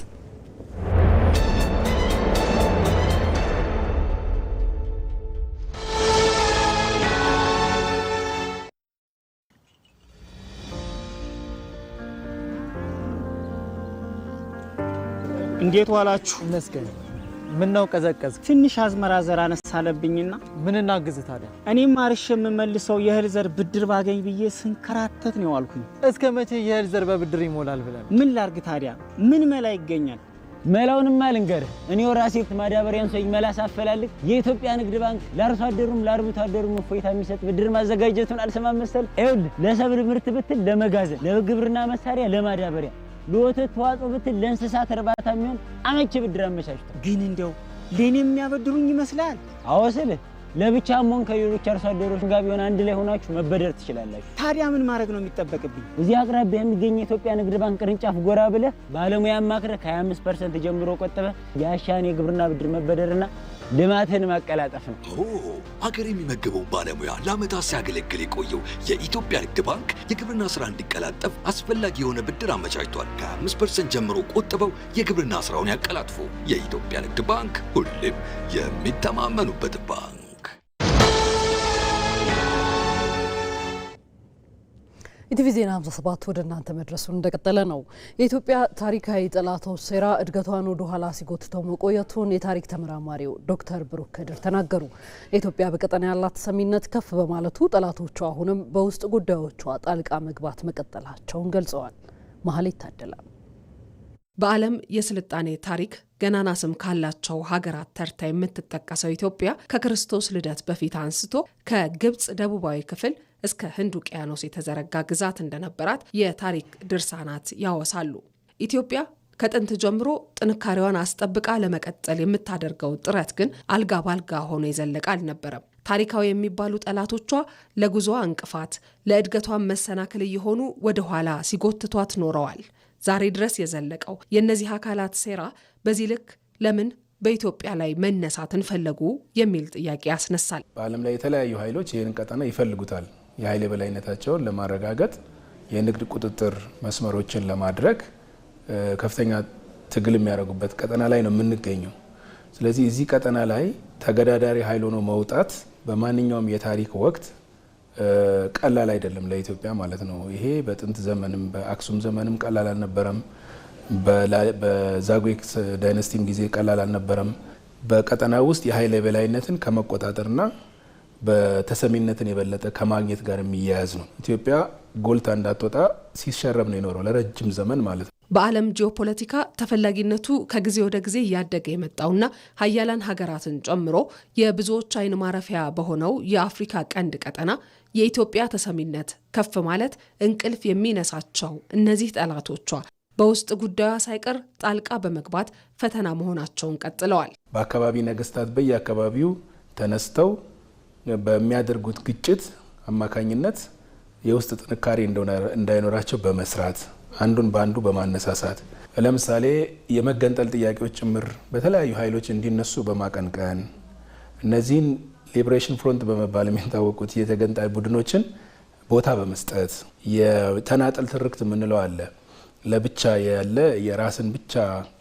እንዴት ዋላችሁ መስገን ምን ነው ቀዘቀዝ ትንሽ አዝመራ ዘር አነሳለብኝና ምን እናግዝ ታዲያ እኔም ማርሽ የምመልሰው የእህል ዘር ብድር ባገኝ ብዬ ስንከራተት ነው ያልኩኝ እስከ መቼ የእህል ዘር በብድር ይሞላል ብለን ምን ላርግ ታዲያ ምን መላ ይገኛል መላውንማ ልንገርህ እኔው ራሴ ማዳበሪያን ሰው መላ ሳፈላልግ የኢትዮጵያ ንግድ ባንክ ለአርሶ አደሩም ለአርብቶ አደሩም እፎይታ የሚሰጥ ብድር ማዘጋጀቱን አልሰማም መሰል ይኸውልህ ለሰብል ምርት ብትል ለመጋዘን ለግብርና መሳሪያ ለማዳበሪያ ለወተት ተዋጽኦ ብትል ለእንስሳት እርባታ የሚሆን አመቺ ብድር አመቻችቷል ግን እንደው ለኔ የሚያበድሩኝ ይመስላል አዎ ስልህ ለብቻም ሆነ ከሌሎች አርሶ አደሮች ጋር ቢሆን አንድ ላይ ሆናችሁ መበደር ትችላላችሁ ታዲያ ምን ማድረግ ነው የሚጠበቅብኝ እዚህ አቅራቢያ የሚገኝ የኢትዮጵያ ንግድ ባንክ ቅርንጫፍ ጎራ ብለህ ባለሙያ ማክረህ ከ25% ጀምሮ ቆጥበህ ያሻን የግብርና ብድር መበደርና ልማትን ማቀላጠፍ ነው ሀገር የሚመግበው ባለሙያ ለዓመታት ሲያገለግል የቆየው የኢትዮጵያ ንግድ ባንክ የግብርና ስራ እንዲቀላጠፍ አስፈላጊ የሆነ ብድር አመቻችቷል ከ5% ጀምሮ ቆጥበው የግብርና ስራውን ያቀላጥፉ የኢትዮጵያ ንግድ ባንክ ሁሌም የሚተማመኑበት ባንክ ኢቲቪ ዜና 57 ወደ እናንተ መድረሱን እንደቀጠለ ነው። የኢትዮጵያ ታሪካዊ ጠላቶች ሴራ እድገቷን ወደ ኋላ ሲጎትተው መቆየቱን የታሪክ ተመራማሪው ዶክተር ብሩክ ከድር ተናገሩ። የኢትዮጵያ በቀጠና ያላት ተሰሚነት ከፍ በማለቱ ጠላቶቿ አሁንም በውስጥ ጉዳዮቿ ጣልቃ መግባት መቀጠላቸውን ገልጸዋል። መሀሌት ታደለ በዓለም የስልጣኔ ታሪክ ገናና ስም ካላቸው ሀገራት ተርታ የምትጠቀሰው ኢትዮጵያ ከክርስቶስ ልደት በፊት አንስቶ ከግብጽ ደቡባዊ ክፍል እስከ ህንድ ውቅያኖስ የተዘረጋ ግዛት እንደነበራት የታሪክ ድርሳናት ያወሳሉ። ኢትዮጵያ ከጥንት ጀምሮ ጥንካሬዋን አስጠብቃ ለመቀጠል የምታደርገው ጥረት ግን አልጋ ባልጋ ሆኖ የዘለቀ አልነበረም። ታሪካዊ የሚባሉ ጠላቶቿ ለጉዞዋ እንቅፋት፣ ለእድገቷ መሰናክል እየሆኑ ወደ ኋላ ሲጎትቷት ኖረዋል። ዛሬ ድረስ የዘለቀው የእነዚህ አካላት ሴራ በዚህ ልክ ለምን በኢትዮጵያ ላይ መነሳትን ፈለጉ የሚል ጥያቄ ያስነሳል። በዓለም ላይ የተለያዩ ኃይሎች ይህንን ቀጠና ይፈልጉታል። የኃይል የበላይነታቸውን ለማረጋገጥ የንግድ ቁጥጥር መስመሮችን ለማድረግ ከፍተኛ ትግል የሚያደርጉበት ቀጠና ላይ ነው የምንገኘው። ስለዚህ እዚህ ቀጠና ላይ ተገዳዳሪ ኃይል ሆኖ መውጣት በማንኛውም የታሪክ ወቅት ቀላል አይደለም ለኢትዮጵያ ማለት ነው። ይሄ በጥንት ዘመንም በአክሱም ዘመንም ቀላል አልነበረም። በዛጉዌ ዳይነስቲም ጊዜ ቀላል አልነበረም። በቀጠና ውስጥ የኃይል የበላይነትን ከመቆጣጠርና በተሰሚነትን የበለጠ ከማግኘት ጋር የሚያያዝ ነው። ኢትዮጵያ ጎልታ እንዳትወጣ ሲሸረብ ነው የኖረው ለረጅም ዘመን ማለት ነው። በዓለም ጂኦፖለቲካ ተፈላጊነቱ ከጊዜ ወደ ጊዜ እያደገ የመጣውና ሀያላን ሀገራትን ጨምሮ የብዙዎች አይን ማረፊያ በሆነው የአፍሪካ ቀንድ ቀጠና የኢትዮጵያ ተሰሚነት ከፍ ማለት እንቅልፍ የሚነሳቸው እነዚህ ጠላቶቿ በውስጥ ጉዳዩ ሳይቀር ጣልቃ በመግባት ፈተና መሆናቸውን ቀጥለዋል። በአካባቢ ነገስታት በየአካባቢው ተነስተው በሚያደርጉት ግጭት አማካኝነት የውስጥ ጥንካሬ እንዳይኖራቸው በመስራት አንዱን በአንዱ በማነሳሳት ለምሳሌ የመገንጠል ጥያቄዎች ጭምር በተለያዩ ኃይሎች እንዲነሱ በማቀንቀን እነዚህን ሊበሬሽን ፍሮንት በመባል የሚታወቁት የተገንጣይ ቡድኖችን ቦታ በመስጠት የተናጠል ትርክት የምንለው አለ። ለብቻ ያለ የራስን ብቻ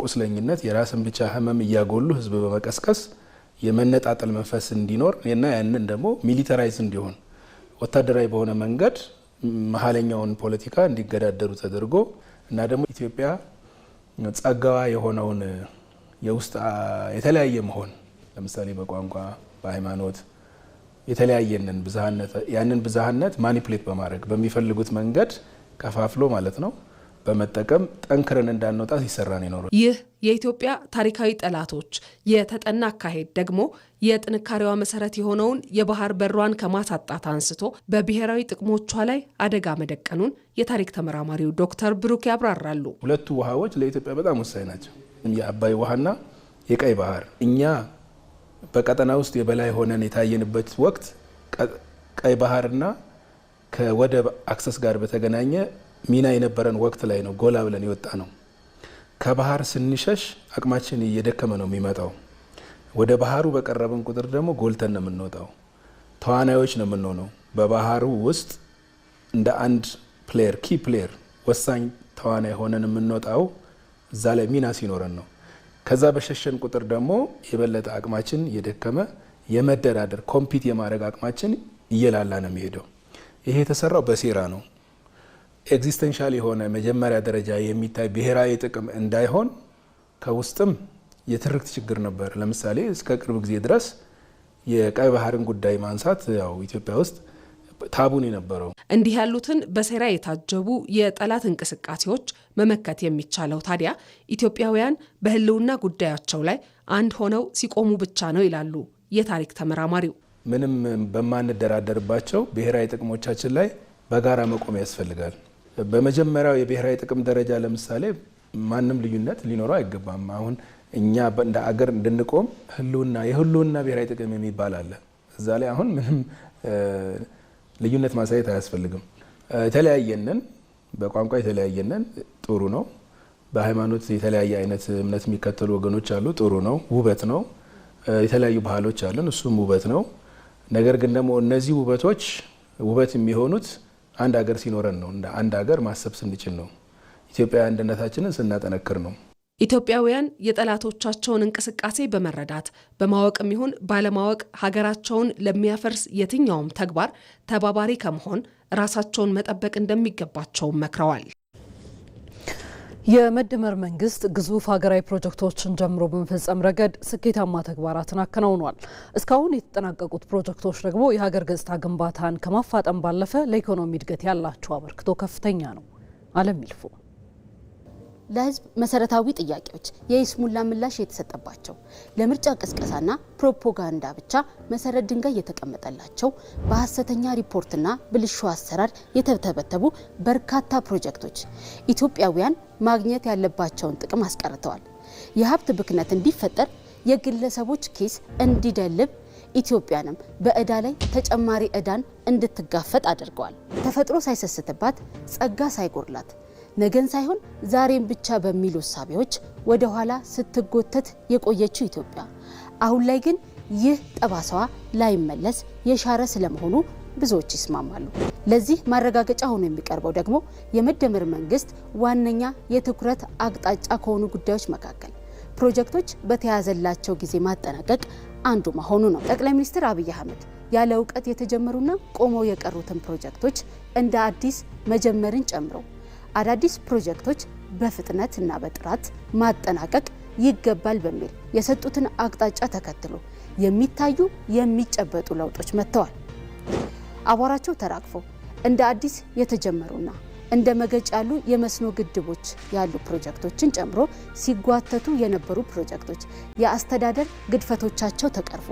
ቁስለኝነት የራስን ብቻ ህመም እያጎሉ ህዝብ በመቀስቀስ የመነጣጠል መንፈስ እንዲኖር እና ያንን ደግሞ ሚሊታራይዝ እንዲሆን ወታደራዊ በሆነ መንገድ መሀለኛውን ፖለቲካ እንዲገዳደሩ ተደርጎ እና ደግሞ ኢትዮጵያ ጸጋዋ የሆነውን የውስጥ የተለያየ መሆን ለምሳሌ በቋንቋ በሃይማኖት የተለያየንን ብዝሃነት ያንን ብዝሃነት ማኒፑሌት በማድረግ በሚፈልጉት መንገድ ከፋፍሎ ማለት ነው በመጠቀም ጠንክረን እንዳንወጣ ሲሰራ ነው የኖረው። ይህ የኢትዮጵያ ታሪካዊ ጠላቶች የተጠና አካሄድ ደግሞ የጥንካሬዋ መሰረት የሆነውን የባህር በሯን ከማሳጣት አንስቶ በብሔራዊ ጥቅሞቿ ላይ አደጋ መደቀኑን የታሪክ ተመራማሪው ዶክተር ብሩክ ያብራራሉ። ሁለቱ ውሃዎች ለኢትዮጵያ በጣም ወሳኝ ናቸው። የአባይ ውሃና የቀይ ባህር። እኛ በቀጠና ውስጥ የበላይ ሆነን የታየንበት ወቅት ቀይ ባህርና ከወደብ አክሰስ ጋር በተገናኘ ሚና የነበረን ወቅት ላይ ነው ጎላ ብለን የወጣ ነው። ከባህር ስንሸሽ አቅማችን እየደከመ ነው የሚመጣው። ወደ ባህሩ በቀረብን ቁጥር ደግሞ ጎልተን ነው የምንወጣው። ተዋናዮች ነው የምንሆነው። በባህሩ ውስጥ እንደ አንድ ፕሌየር ኪ ፕሌየር ወሳኝ ተዋናይ ሆነን የምንወጣው እዛ ላይ ሚና ሲኖረን ነው። ከዛ በሸሸን ቁጥር ደግሞ የበለጠ አቅማችን እየደከመ የመደራደር ኮምፒት የማድረግ አቅማችን እየላላ ነው የሚሄደው። ይሄ የተሰራው በሴራ ነው። ኤግዚስተንሻል የሆነ መጀመሪያ ደረጃ የሚታይ ብሔራዊ ጥቅም እንዳይሆን ከውስጥም የትርክት ችግር ነበር። ለምሳሌ እስከ ቅርብ ጊዜ ድረስ የቀይ ባህርን ጉዳይ ማንሳት ያው ኢትዮጵያ ውስጥ ታቡን የነበረው። እንዲህ ያሉትን በሴራ የታጀቡ የጠላት እንቅስቃሴዎች መመከት የሚቻለው ታዲያ ኢትዮጵያውያን በህልውና ጉዳያቸው ላይ አንድ ሆነው ሲቆሙ ብቻ ነው ይላሉ የታሪክ ተመራማሪው። ምንም በማንደራደርባቸው ብሔራዊ ጥቅሞቻችን ላይ በጋራ መቆም ያስፈልጋል። በመጀመሪያው የብሔራዊ ጥቅም ደረጃ ለምሳሌ ማንም ልዩነት ሊኖረው አይገባም። አሁን እኛ እንደ አገር እንድንቆም የህልውና ብሔራዊ ጥቅም የሚባል አለ። እዛ ላይ አሁን ምንም ልዩነት ማሳየት አያስፈልግም። የተለያየንን በቋንቋ የተለያየንን ጥሩ ነው። በሃይማኖት የተለያየ አይነት እምነት የሚከተሉ ወገኖች አሉ፣ ጥሩ ነው፣ ውበት ነው። የተለያዩ ባህሎች አሉን፣ እሱም ውበት ነው። ነገር ግን ደግሞ እነዚህ ውበቶች ውበት የሚሆኑት አንድ ሀገር ሲኖረን ነው። እንደ አንድ ሀገር ማሰብ ስንችል ነው። ኢትዮጵያ አንድነታችንን ስናጠነክር ነው። ኢትዮጵያውያን የጠላቶቻቸውን እንቅስቃሴ በመረዳት በማወቅም ይሁን ባለማወቅ ሀገራቸውን ለሚያፈርስ የትኛውም ተግባር ተባባሪ ከመሆን ራሳቸውን መጠበቅ እንደሚገባቸው መክረዋል። የመደመር መንግስት ግዙፍ ሀገራዊ ፕሮጀክቶችን ጀምሮ በመፈጸም ረገድ ስኬታማ ተግባራትን አከናውኗል። እስካሁን የተጠናቀቁት ፕሮጀክቶች ደግሞ የሀገር ገጽታ ግንባታን ከማፋጠን ባለፈ ለኢኮኖሚ እድገት ያላቸው አበርክቶ ከፍተኛ ነው። አለም ይልፉ ለህዝብ መሰረታዊ ጥያቄዎች የይስሙላ ምላሽ የተሰጠባቸው ለምርጫ ቅስቀሳና ፕሮፓጋንዳ ብቻ መሰረት ድንጋይ የተቀመጠላቸው በሐሰተኛ ሪፖርትና ብልሹ አሰራር የተተበተቡ በርካታ ፕሮጀክቶች ኢትዮጵያውያን ማግኘት ያለባቸውን ጥቅም አስቀርተዋል። የሀብት ብክነት እንዲፈጠር የግለሰቦች ኬስ እንዲደልብ ኢትዮጵያንም በእዳ ላይ ተጨማሪ እዳን እንድትጋፈጥ አድርገዋል። ተፈጥሮ ሳይሰስትባት ጸጋ ሳይጎርላት ነገን ሳይሆን ዛሬን ብቻ በሚሉ ሳቢዎች ወደ ኋላ ስትጎተት የቆየችው ኢትዮጵያ አሁን ላይ ግን ይህ ጠባሳዋ ላይመለስ የሻረ ስለመሆኑ ብዙዎች ይስማማሉ። ለዚህ ማረጋገጫ ሆኖ የሚቀርበው ደግሞ የመደመር መንግስት ዋነኛ የትኩረት አቅጣጫ ከሆኑ ጉዳዮች መካከል ፕሮጀክቶች በተያዘላቸው ጊዜ ማጠናቀቅ አንዱ መሆኑ ነው። ጠቅላይ ሚኒስትር አብይ አህመድ ያለ እውቀት የተጀመሩና ቆመው የቀሩትን ፕሮጀክቶች እንደ አዲስ መጀመርን ጨምሮ አዳዲስ ፕሮጀክቶች በፍጥነት እና በጥራት ማጠናቀቅ ይገባል በሚል የሰጡትን አቅጣጫ ተከትሎ የሚታዩ የሚጨበጡ ለውጦች መጥተዋል። አቧራቸው ተራግፎ እንደ አዲስ የተጀመሩና እንደ መገጭ ያሉ የመስኖ ግድቦች ያሉ ፕሮጀክቶችን ጨምሮ ሲጓተቱ የነበሩ ፕሮጀክቶች የአስተዳደር ግድፈቶቻቸው ተቀርፎ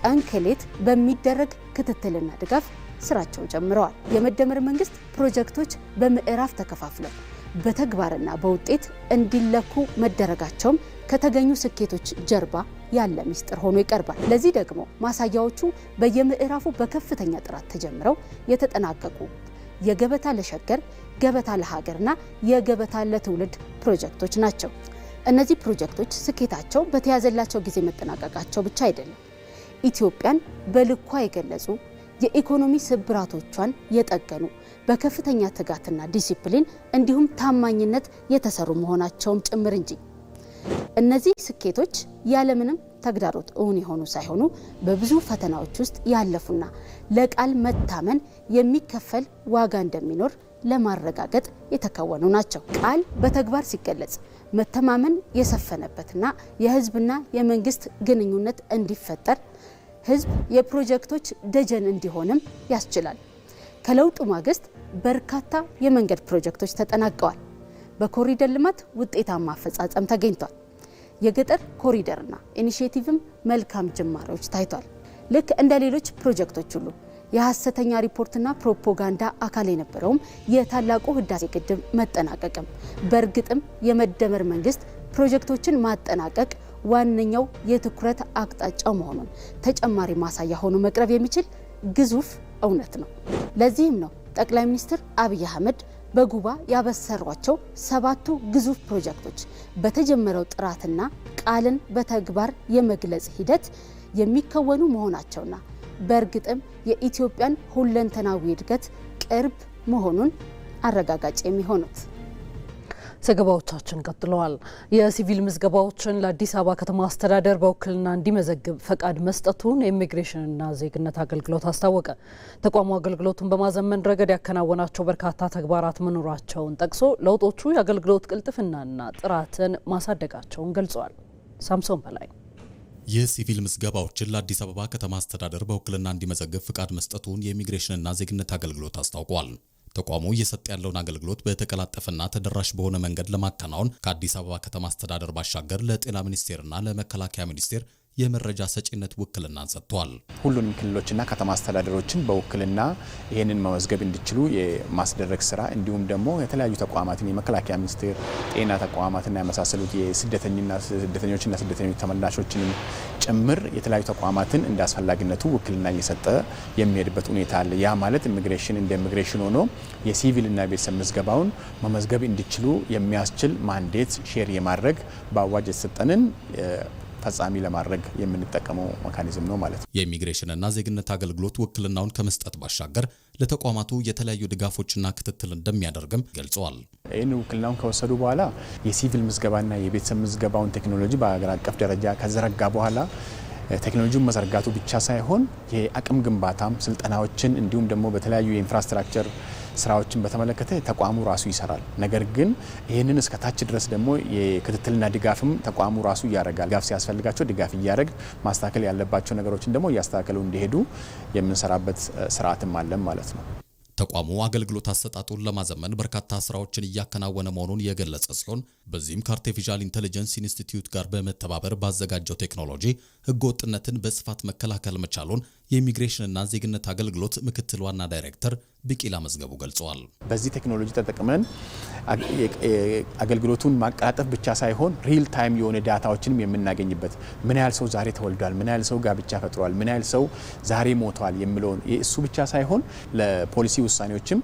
ቀን ከሌት በሚደረግ ክትትልና ድጋፍ ስራቸው ጀምረዋል። የመደመር መንግስት ፕሮጀክቶች በምዕራፍ ተከፋፍለው በተግባርና በውጤት እንዲለኩ መደረጋቸውም ከተገኙ ስኬቶች ጀርባ ያለ ሚስጥር ሆኖ ይቀርባል። ለዚህ ደግሞ ማሳያዎቹ በየምዕራፉ በከፍተኛ ጥራት ተጀምረው የተጠናቀቁ የገበታ ለሸገር፣ ገበታ ለሀገርና የገበታ ለትውልድ ፕሮጀክቶች ናቸው። እነዚህ ፕሮጀክቶች ስኬታቸው በተያዘላቸው ጊዜ መጠናቀቃቸው ብቻ አይደለም፣ ኢትዮጵያን በልኳ የገለጹ የኢኮኖሚ ስብራቶቿን የጠገኑ በከፍተኛ ትጋትና ዲሲፕሊን እንዲሁም ታማኝነት የተሰሩ መሆናቸውም ጭምር እንጂ እነዚህ ስኬቶች ያለምንም ተግዳሮት እውን የሆኑ ሳይሆኑ በብዙ ፈተናዎች ውስጥ ያለፉና ለቃል መታመን የሚከፈል ዋጋ እንደሚኖር ለማረጋገጥ የተከወኑ ናቸው። ቃል በተግባር ሲገለጽ መተማመን የሰፈነበትና የህዝብና የመንግስት ግንኙነት እንዲፈጠር ህዝብ የፕሮጀክቶች ደጀን እንዲሆንም ያስችላል። ከለውጡ ማግስት በርካታ የመንገድ ፕሮጀክቶች ተጠናቀዋል። በኮሪደር ልማት ውጤታማ አፈጻጸም ተገኝቷል። የገጠር ኮሪደርና ኢኒሼቲቭም መልካም ጅማሬዎች ታይቷል። ልክ እንደ ሌሎች ፕሮጀክቶች ሁሉ የሐሰተኛ ሪፖርትና ፕሮፓጋንዳ አካል የነበረውም የታላቁ ህዳሴ ግድብ መጠናቀቅም በእርግጥም የመደመር መንግስት ፕሮጀክቶችን ማጠናቀቅ ዋነኛው የትኩረት አቅጣጫው መሆኑን ተጨማሪ ማሳያ ሆኖ መቅረብ የሚችል ግዙፍ እውነት ነው። ለዚህም ነው ጠቅላይ ሚኒስትር አብይ አህመድ በጉባ ያበሰሯቸው 7ቱ ግዙፍ ፕሮጀክቶች በተጀመረው ጥራትና ቃልን በተግባር የመግለጽ ሂደት የሚከወኑ መሆናቸውና በእርግጥም የኢትዮጵያን ሁለንተናዊ እድገት ቅርብ መሆኑን አረጋጋጭ የሚሆኑት። ዘገባዎቻችን ቀጥለዋል። የሲቪል ምዝገባዎችን ለአዲስ አበባ ከተማ አስተዳደር በውክልና እንዲመዘግብ ፈቃድ መስጠቱን የኢሚግሬሽንና ዜግነት አገልግሎት አስታወቀ። ተቋሙ አገልግሎቱን በማዘመን ረገድ ያከናወናቸው በርካታ ተግባራት መኖራቸውን ጠቅሶ ለውጦቹ የአገልግሎት ቅልጥፍናና ጥራትን ማሳደጋቸውን ገልጿል። ሳምሶን በላይ የሲቪል ምዝገባዎችን ለአዲስ አበባ ከተማ አስተዳደር በውክልና እንዲመዘግብ ፈቃድ መስጠቱን የኢሚግሬሽንና ዜግነት አገልግሎት አስታውቋል። ተቋሙ እየሰጠ ያለውን አገልግሎት በተቀላጠፈና ተደራሽ በሆነ መንገድ ለማከናወን ከአዲስ አበባ ከተማ አስተዳደር ባሻገር ለጤና ሚኒስቴርና ለመከላከያ ሚኒስቴር የመረጃ ሰጪነት ውክልናን ሰጥቷል። ሁሉንም ክልሎችና ከተማ አስተዳደሮችን በውክልና ይህንን መመዝገብ እንዲችሉ የማስደረግ ስራ እንዲሁም ደግሞ የተለያዩ ተቋማትን የመከላከያ ሚኒስቴር፣ ጤና ተቋማትና የመሳሰሉት የስደተኞችና ስደተኞች ተመላሾችን ጭምር የተለያዩ ተቋማትን እንደ አስፈላጊነቱ ውክልና እየሰጠ የሚሄድበት ሁኔታ አለ። ያ ማለት ኢሚግሬሽን እንደ ኢሚግሬሽን ሆኖ የሲቪልና ቤተሰብ ምዝገባውን መመዝገብ እንዲችሉ የሚያስችል ማንዴት ሼር የማድረግ በአዋጅ የተሰጠንን ፈጻሚ ለማድረግ የምንጠቀመው ሜካኒዝም ነው ማለት ነው። የኢሚግሬሽንና ዜግነት አገልግሎት ውክልናውን ከመስጠት ባሻገር ለተቋማቱ የተለያዩ ድጋፎችና ክትትል እንደሚያደርግም ገልጸዋል። ይህን ውክልናውን ከወሰዱ በኋላ የሲቪል ምዝገባና የቤተሰብ ምዝገባውን ቴክኖሎጂ በአገር አቀፍ ደረጃ ከዘረጋ በኋላ ቴክኖሎጂውን መዘርጋቱ ብቻ ሳይሆን የአቅም ግንባታም ስልጠናዎችን እንዲሁም ደግሞ በተለያዩ የኢንፍራስትራክቸር ስራዎችን በተመለከተ ተቋሙ ራሱ ይሰራል። ነገር ግን ይህንን እስከ ታች ድረስ ደግሞ የክትትልና ድጋፍም ተቋሙ ራሱ ያደርጋል። ድጋፍ ሲያስፈልጋቸው ድጋፍ እያደረግ ማስተካከል ያለባቸው ነገሮችን ደግሞ እያስተካከሉ እንዲሄዱ የምንሰራበት ስርዓትም አለን ማለት ነው። ተቋሙ አገልግሎት አሰጣጡን ለማዘመን በርካታ ስራዎችን እያከናወነ መሆኑን የገለጸ ሲሆን በዚህም ከአርቲፊሻል ኢንተለጀንስ ኢንስቲትዩት ጋር በመተባበር ባዘጋጀው ቴክኖሎጂ ህገወጥነትን በስፋት መከላከል መቻሉን የኢሚግሬሽንና ዜግነት አገልግሎት ምክትል ዋና ዳይሬክተር ቢቂላ መዝገቡ ገልጸዋል። በዚህ ቴክኖሎጂ ተጠቅመን አገልግሎቱን ማቀላጠፍ ብቻ ሳይሆን ሪል ታይም የሆነ ዳታዎችንም የምናገኝበት ምን ያህል ሰው ዛሬ ተወልዷል፣ ምን ያህል ሰው ጋብቻ ፈጥሯል፣ ምን ያህል ሰው ዛሬ ሞቷል የሚለውን እሱ ብቻ ሳይሆን ለፖሊሲ ውሳኔዎችም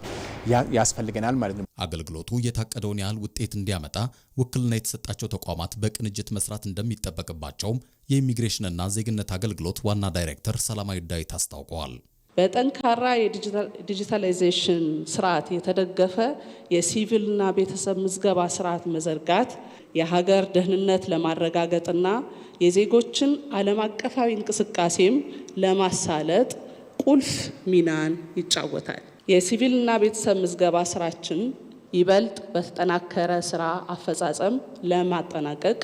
ያስፈልገናል ማለት ነው። አገልግሎቱ የታቀደውን ያህል ውጤት እንዲያመጣ ውክልና የተሰጣቸው ተቋማት በቅንጅት መስራት እንደሚጠበቅባቸውም የኢሚግሬሽንና ዜግነት አገልግሎት ዋና ዳይሬክተር ሰላማዊ ዳዊት አስታውቀዋል። በጠንካራ የዲጂታላይዜሽን ስርዓት የተደገፈ የሲቪልና ቤተሰብ ምዝገባ ስርዓት መዘርጋት የሀገር ደህንነት ለማረጋገጥና የዜጎችን ዓለም አቀፋዊ እንቅስቃሴም ለማሳለጥ ቁልፍ ሚናን ይጫወታል። የሲቪልና ቤተሰብ ምዝገባ ስራችን ይበልጥ በተጠናከረ ስራ አፈጻጸም ለማጠናቀቅ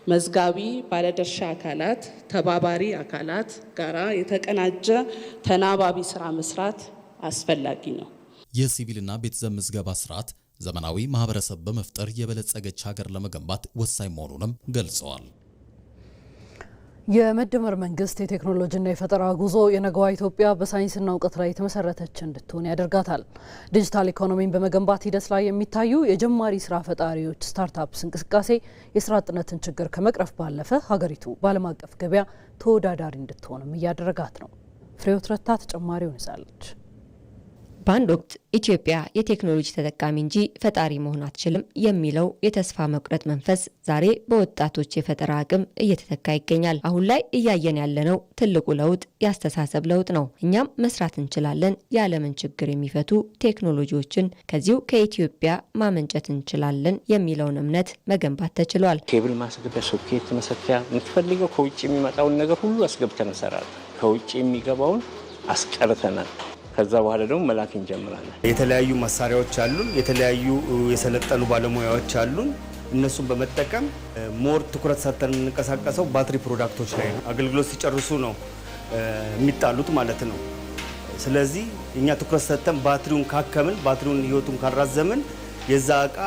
መዝጋቢ ባለድርሻ አካላት፣ ተባባሪ አካላት ጋራ የተቀናጀ ተናባቢ ስራ መስራት አስፈላጊ ነው። የሲቪልና ቤተሰብ ምዝገባ ስርዓት ዘመናዊ ማህበረሰብ በመፍጠር የበለጸገች ሀገር ለመገንባት ወሳኝ መሆኑንም ገልጸዋል። የመደመር መንግስት የቴክኖሎጂና የፈጠራ ጉዞ የነገዋ ኢትዮጵያ በሳይንስና እውቀት ላይ የተመሰረተች እንድትሆን ያደርጋታል። ዲጂታል ኢኮኖሚን በመገንባት ሂደት ላይ የሚታዩ የጀማሪ ስራ ፈጣሪዎች ስታርታፕስ እንቅስቃሴ የስራ አጥነትን ችግር ከመቅረፍ ባለፈ ሀገሪቱ በዓለም አቀፍ ገበያ ተወዳዳሪ እንድትሆንም እያደረጋት ነው። ፍሬህይወት ረታ ተጨማሪውን ይዛለች። በአንድ ወቅት ኢትዮጵያ የቴክኖሎጂ ተጠቃሚ እንጂ ፈጣሪ መሆን አትችልም የሚለው የተስፋ መቁረጥ መንፈስ ዛሬ በወጣቶች የፈጠራ አቅም እየተተካ ይገኛል። አሁን ላይ እያየን ያለነው ትልቁ ለውጥ የአስተሳሰብ ለውጥ ነው። እኛም መስራት እንችላለን፣ የዓለምን ችግር የሚፈቱ ቴክኖሎጂዎችን ከዚሁ ከኢትዮጵያ ማመንጨት እንችላለን የሚለውን እምነት መገንባት ተችሏል። ኬብል ማስገቢያ፣ ሶኬት መሰኪያ፣ የምትፈልገው ከውጭ የሚመጣውን ነገር ሁሉ አስገብተን እንሰራለን። ከውጭ የሚገባውን አስቀርተናል። ከዛ በኋላ ደግሞ መላክ እንጀምራለን። የተለያዩ መሳሪያዎች አሉን፣ የተለያዩ የሰለጠኑ ባለሙያዎች አሉን። እነሱን በመጠቀም ሞር ትኩረት ሰጥተን እንንቀሳቀሰው ባትሪ ፕሮዳክቶች ላይ ነው። አገልግሎት ሲጨርሱ ነው የሚጣሉት ማለት ነው። ስለዚህ እኛ ትኩረት ሰጥተን ባትሪውን ካከምን፣ ባትሪውን ህይወቱን ካራዘምን የዛ እቃ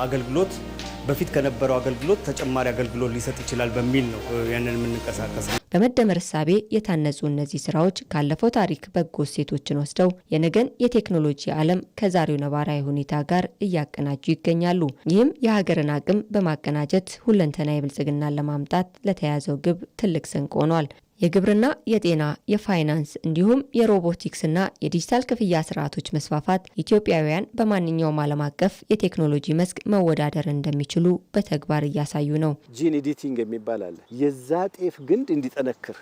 አገልግሎት በፊት ከነበረው አገልግሎት ተጨማሪ አገልግሎት ሊሰጥ ይችላል በሚል ነው ያንን የምንንቀሳቀሰው። በመደመር እሳቤ የታነጹ እነዚህ ስራዎች ካለፈው ታሪክ በጎ እሴቶችን ወስደው የነገን የቴክኖሎጂ ዓለም ከዛሬው ነባራዊ ሁኔታ ጋር እያቀናጁ ይገኛሉ። ይህም የሀገርን አቅም በማቀናጀት ሁለንተናዊ ብልጽግናን ለማምጣት ለተያዘው ግብ ትልቅ ስንቅ ሆኗል። የግብርና፣ የጤና፣ የፋይናንስ እንዲሁም የሮቦቲክስና የዲጂታል ክፍያ ስርዓቶች መስፋፋት ኢትዮጵያውያን በማንኛውም ዓለም አቀፍ የቴክኖሎጂ መስክ መወዳደር እንደሚችሉ በተግባር እያሳዩ ነው። ጂን ኤዲቲንግ የሚባል አለ። የዛ ጤፍ ግንድ እንዲጠነክር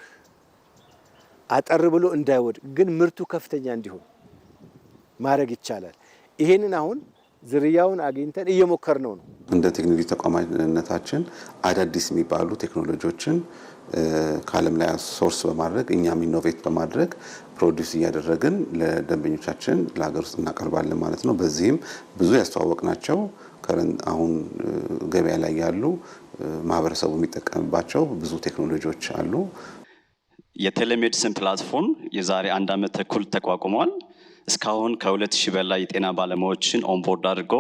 አጠር ብሎ እንዳይወድ ግን ምርቱ ከፍተኛ እንዲሆን ማድረግ ይቻላል። ይሄንን አሁን ዝርያውን አግኝተን እየሞከር ነው። እንደ ቴክኖሎጂ ተቋማዊነታችን አዳዲስ የሚባሉ ቴክኖሎጂዎችን ከዓለም ላይ ሶርስ በማድረግ እኛም ኢኖቬት በማድረግ ፕሮዲውስ እያደረግን ለደንበኞቻችን ለሀገር ውስጥ እናቀርባለን ማለት ነው። በዚህም ብዙ ያስተዋወቅናቸው አሁን ገበያ ላይ ያሉ ማህበረሰቡ የሚጠቀምባቸው ብዙ ቴክኖሎጂዎች አሉ። የቴሌሜዲሲን ፕላትፎርም የዛሬ 1 ዓመት ተኩል ተቋቁሟል። እስካሁን ከ2000 በላይ የጤና ባለሙያዎችን ኦንቦርድ አድርጎ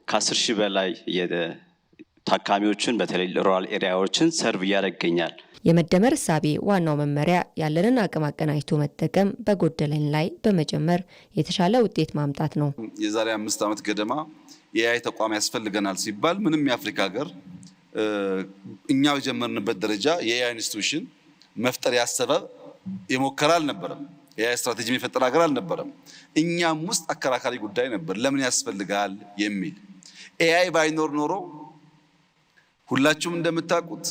ከ10000 በላይ ታካሚዎችን በተለይ ሩራል ኤሪያዎችን ሰርቭ ያደርገኛል። የመደመር እሳቤ ዋናው መመሪያ ያለንን አቅም አቀናጅቶ መጠቀም፣ በጎደለን ላይ በመጨመር የተሻለ ውጤት ማምጣት ነው። የዛሬ 5 ዓመት ገደማ የአይ ተቋም ያስፈልገናል ሲባል ምንም የአፍሪካ ሀገር እኛ በጀመርንበት ደረጃ የአይ ኢንስቲትዩሽን መፍጠር ያሰበ የሞከረ አልነበረም። የአይ ስትራቴጂ የሚፈጠር ሀገር አልነበረም። እኛም ውስጥ አከራካሪ ጉዳይ ነበር፣ ለምን ያስፈልጋል የሚል። ኤአይ ባይኖር ኖሮ ሁላችሁም እንደምታውቁት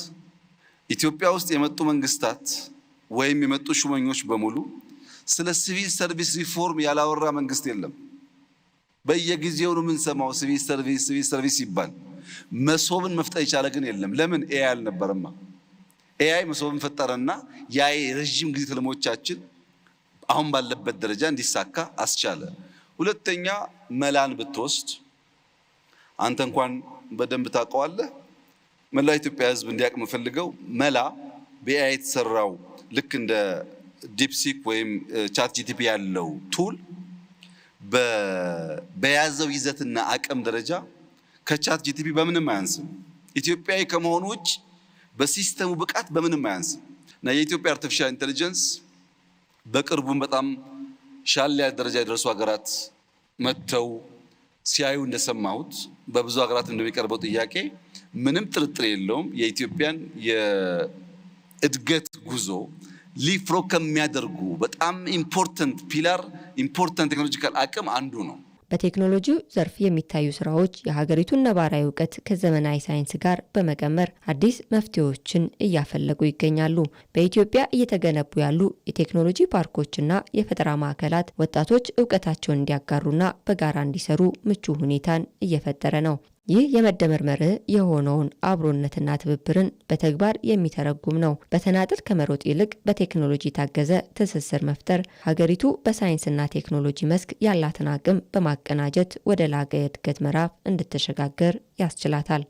ኢትዮጵያ ውስጥ የመጡ መንግስታት ወይም የመጡ ሹመኞች በሙሉ ስለ ሲቪል ሰርቪስ ሪፎርም ያላወራ መንግስት የለም። በየጊዜው ነው የምንሰማው ሲቪል ሰርቪስ ይባል። መሶብን መፍጠር የቻለ ግን የለም። ለምን? ኤአይ አልነበረማ። ኤአይ መሶብን ፈጠረና ያ የረጅም ጊዜ ህልሞቻችን አሁን ባለበት ደረጃ እንዲሳካ አስቻለ። ሁለተኛ መላን ብትወስድ አንተ እንኳን በደንብ ታውቀዋለህ። መላ ኢትዮጵያ ህዝብ እንዲያውቅ የምፈልገው መላ በኤአይ የተሰራው ልክ እንደ ዲፕሲክ ወይም ቻት ጂቲፒ ያለው ቱል በያዘው ይዘትና አቅም ደረጃ ከቻት ጂቲፒ በምንም አያንስም። ኢትዮጵያዊ ከመሆኑ ውጭ በሲስተሙ ብቃት በምንም አያንስም እና የኢትዮጵያ አርቲፊሻል ኢንተለጀንስ በቅርቡም በጣም ሻል ያለ ደረጃ የደረሱ ሀገራት መጥተው ሲያዩ እንደሰማሁት በብዙ ሀገራት እንደሚቀርበው ጥያቄ ምንም ጥርጥር የለውም የኢትዮጵያን የእድገት ጉዞ ሊፍሮ ከሚያደርጉ በጣም ኢምፖርታንት ፒላር ኢምፖርታንት ቴክኖሎጂካል አቅም አንዱ ነው። በቴክኖሎጂው ዘርፍ የሚታዩ ስራዎች የሀገሪቱን ነባራዊ እውቀት ከዘመናዊ ሳይንስ ጋር በመቀመር አዲስ መፍትሄዎችን እያፈለጉ ይገኛሉ። በኢትዮጵያ እየተገነቡ ያሉ የቴክኖሎጂ ፓርኮችና የፈጠራ ማዕከላት ወጣቶች እውቀታቸውን እንዲያጋሩና በጋራ እንዲሰሩ ምቹ ሁኔታን እየፈጠረ ነው። ይህ የመደመር መርህ የሆነውን አብሮነትና ትብብርን በተግባር የሚተረጉም ነው። በተናጥል ከመሮጥ ይልቅ በቴክኖሎጂ ታገዘ ትስስር መፍጠር ሀገሪቱ በሳይንስና ቴክኖሎጂ መስክ ያላትን አቅም በማቀናጀት ወደ ላቀ የእድገት ምዕራፍ እንድትሸጋገር ያስችላታል።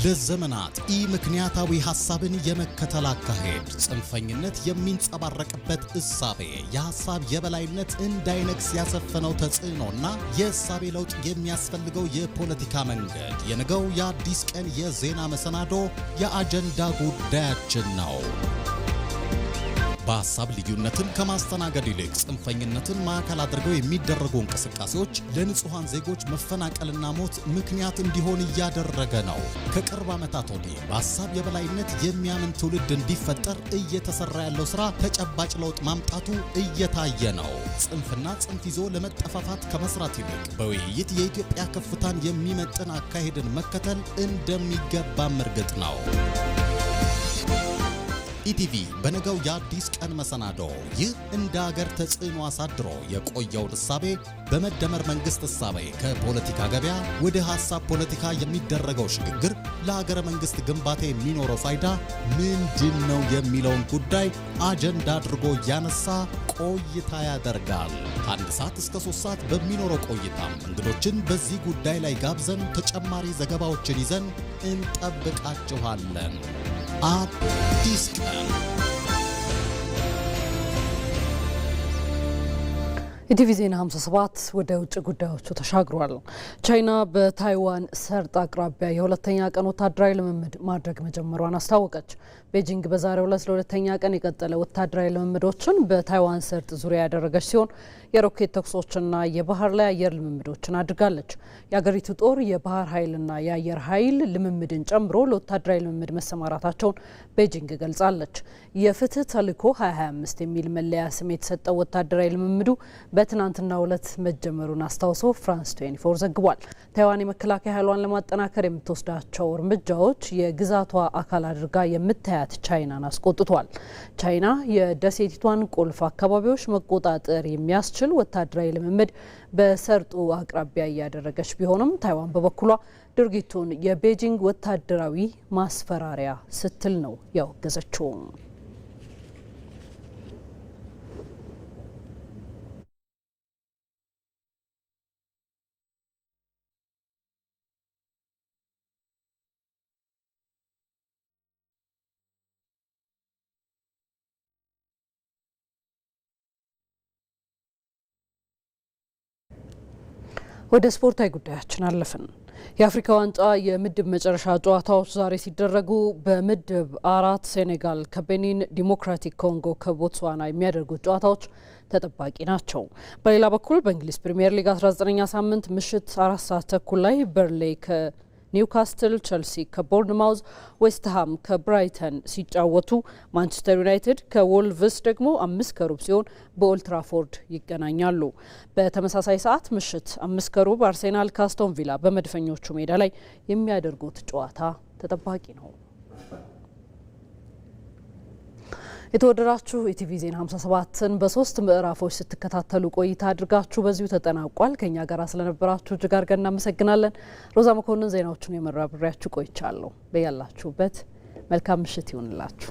ለዘመናት ምክንያታዊ ሐሳብን የመከተል አካሄድ፣ ጽንፈኝነት የሚንጸባረቅበት እሳቤ፣ የሐሳብ የበላይነት እንዳይነግስ ያሰፈነው ተጽዕኖና የእሳቤ ለውጥ የሚያስፈልገው የፖለቲካ መንገድ የነገው የአዲስ ቀን የዜና መሰናዶ የአጀንዳ ጉዳያችን ነው። በሐሳብ ልዩነትን ከማስተናገድ ይልቅ ጽንፈኝነትን ማዕከል አድርገው የሚደረጉ እንቅስቃሴዎች ለንጹሃን ዜጎች መፈናቀልና ሞት ምክንያት እንዲሆን እያደረገ ነው። ከቅርብ ዓመታት ወዲህ በሐሳብ የበላይነት የሚያምን ትውልድ እንዲፈጠር እየተሰራ ያለው ሥራ ተጨባጭ ለውጥ ማምጣቱ እየታየ ነው። ጽንፍና ጽንፍ ይዞ ለመጠፋፋት ከመስራት ይልቅ በውይይት የኢትዮጵያ ከፍታን የሚመጥን አካሄድን መከተል እንደሚገባም እርግጥ ነው። ኢቲቪ በነገው የአዲስ ቀን መሰናዶ ይህ እንደ ሀገር ተጽዕኖ አሳድሮ የቆየውን እሳቤ በመደመር መንግስት እሳቤ ከፖለቲካ ገበያ ወደ ሐሳብ ፖለቲካ የሚደረገው ሽግግር ለሀገረ መንግስት ግንባታ የሚኖረው ፋይዳ ምንድነው የሚለውን ጉዳይ አጀንዳ አድርጎ ያነሳ ቆይታ ያደርጋል። ከ1 ሰዓት እስከ 3 ሰዓት በሚኖረው ቆይታ እንግዶችን በዚህ ጉዳይ ላይ ጋብዘን ተጨማሪ ዘገባዎችን ይዘን እንጠብቃችኋለን። አዲስ ቀን ኢቲቪ ዜና 57 ወደ ውጭ ጉዳዮቹ ተሻግሯል። ቻይና በታይዋን ሰርጥ አቅራቢያ የሁለተኛ ቀን ወታደራዊ ልምምድ ማድረግ መጀመሯን አስታወቀች። ቤጂንግ በዛሬው ዕለት ለሁለተኛ ቀን የቀጠለ ወታደራዊ ልምምዶችን በታይዋን ሰርጥ ዙሪያ ያደረገች ሲሆን የሮኬት ተኩሶችና የባህር ላይ አየር ልምምዶችን አድርጋለች። የአገሪቱ ጦር የባህር ኃይልና የአየር ኃይል ልምምድን ጨምሮ ለወታደራዊ ልምምድ መሰማራታቸውን ቤጂንግ ገልጻለች። የፍትህ ተልዕኮ 2025 የሚል መለያ ስም የተሰጠው ወታደራዊ ልምምዱ በትናንትናው ዕለት መጀመሩን አስታውሶ ፍራንስ 24 ዘግቧል። ታይዋን የመከላከያ ኃይሏን ለማጠናከር የምትወስዳቸው እርምጃዎች የግዛቷ አካል አድርጋ የምታያት ቻይናን አስቆጥቷል። ቻይና የደሴቲቷን ቁልፍ አካባቢዎች መቆጣጠር የሚያስችል ወታደራዊ ልምምድ በሰርጡ አቅራቢያ እያደረገች ቢሆንም ታይዋን በበኩሏ ድርጊቱን የቤጂንግ ወታደራዊ ማስፈራሪያ ስትል ነው ያወገዘችው። ወደ ስፖርታዊ ጉዳያችን አለፍን። የአፍሪካ ዋንጫ የምድብ መጨረሻ ጨዋታዎች ዛሬ ሲደረጉ በምድብ 4 ሴኔጋል ከቤኒን፣ ዲሞክራቲክ ኮንጎ ከቦትስዋና የሚያደርጉት ጨዋታዎች ተጠባቂ ናቸው። በሌላ በኩል በእንግሊዝ ፕሪምየር ሊግ 19ኛ ሳምንት ምሽት 4 ሰዓት ተኩል ላይ በርሌይ ኒውካስትል፣ ቸልሲ ከቦርንማውዝ፣ ዌስትሃም ከብራይተን ሲጫወቱ ማንቸስተር ዩናይትድ ከዎልቭስ ደግሞ 5:15 ሲሆን በኦልትራፎርድ ይገናኛሉ። በተመሳሳይ ሰዓት ምሽት 5:15 አርሴናል ከአስቶን ቪላ በመድፈኞቹ ሜዳ ላይ የሚያደርጉት ጨዋታ ተጠባቂ ነው። የተወደዳችሁ ኢቲቪ ዜና 57ን በ3 ምዕራፎች ስትከታተሉ ቆይታ አድርጋችሁ በዚሁ ተጠናቋል። ከኛ ጋር ስለነበራችሁ እጅግ አድርገን እናመሰግናለን። ሮዛ መኮንን ዜናዎቹን የመራብሪያችሁ ቆይቻለሁ። በያላችሁበት መልካም ምሽት ይሁንላችሁ።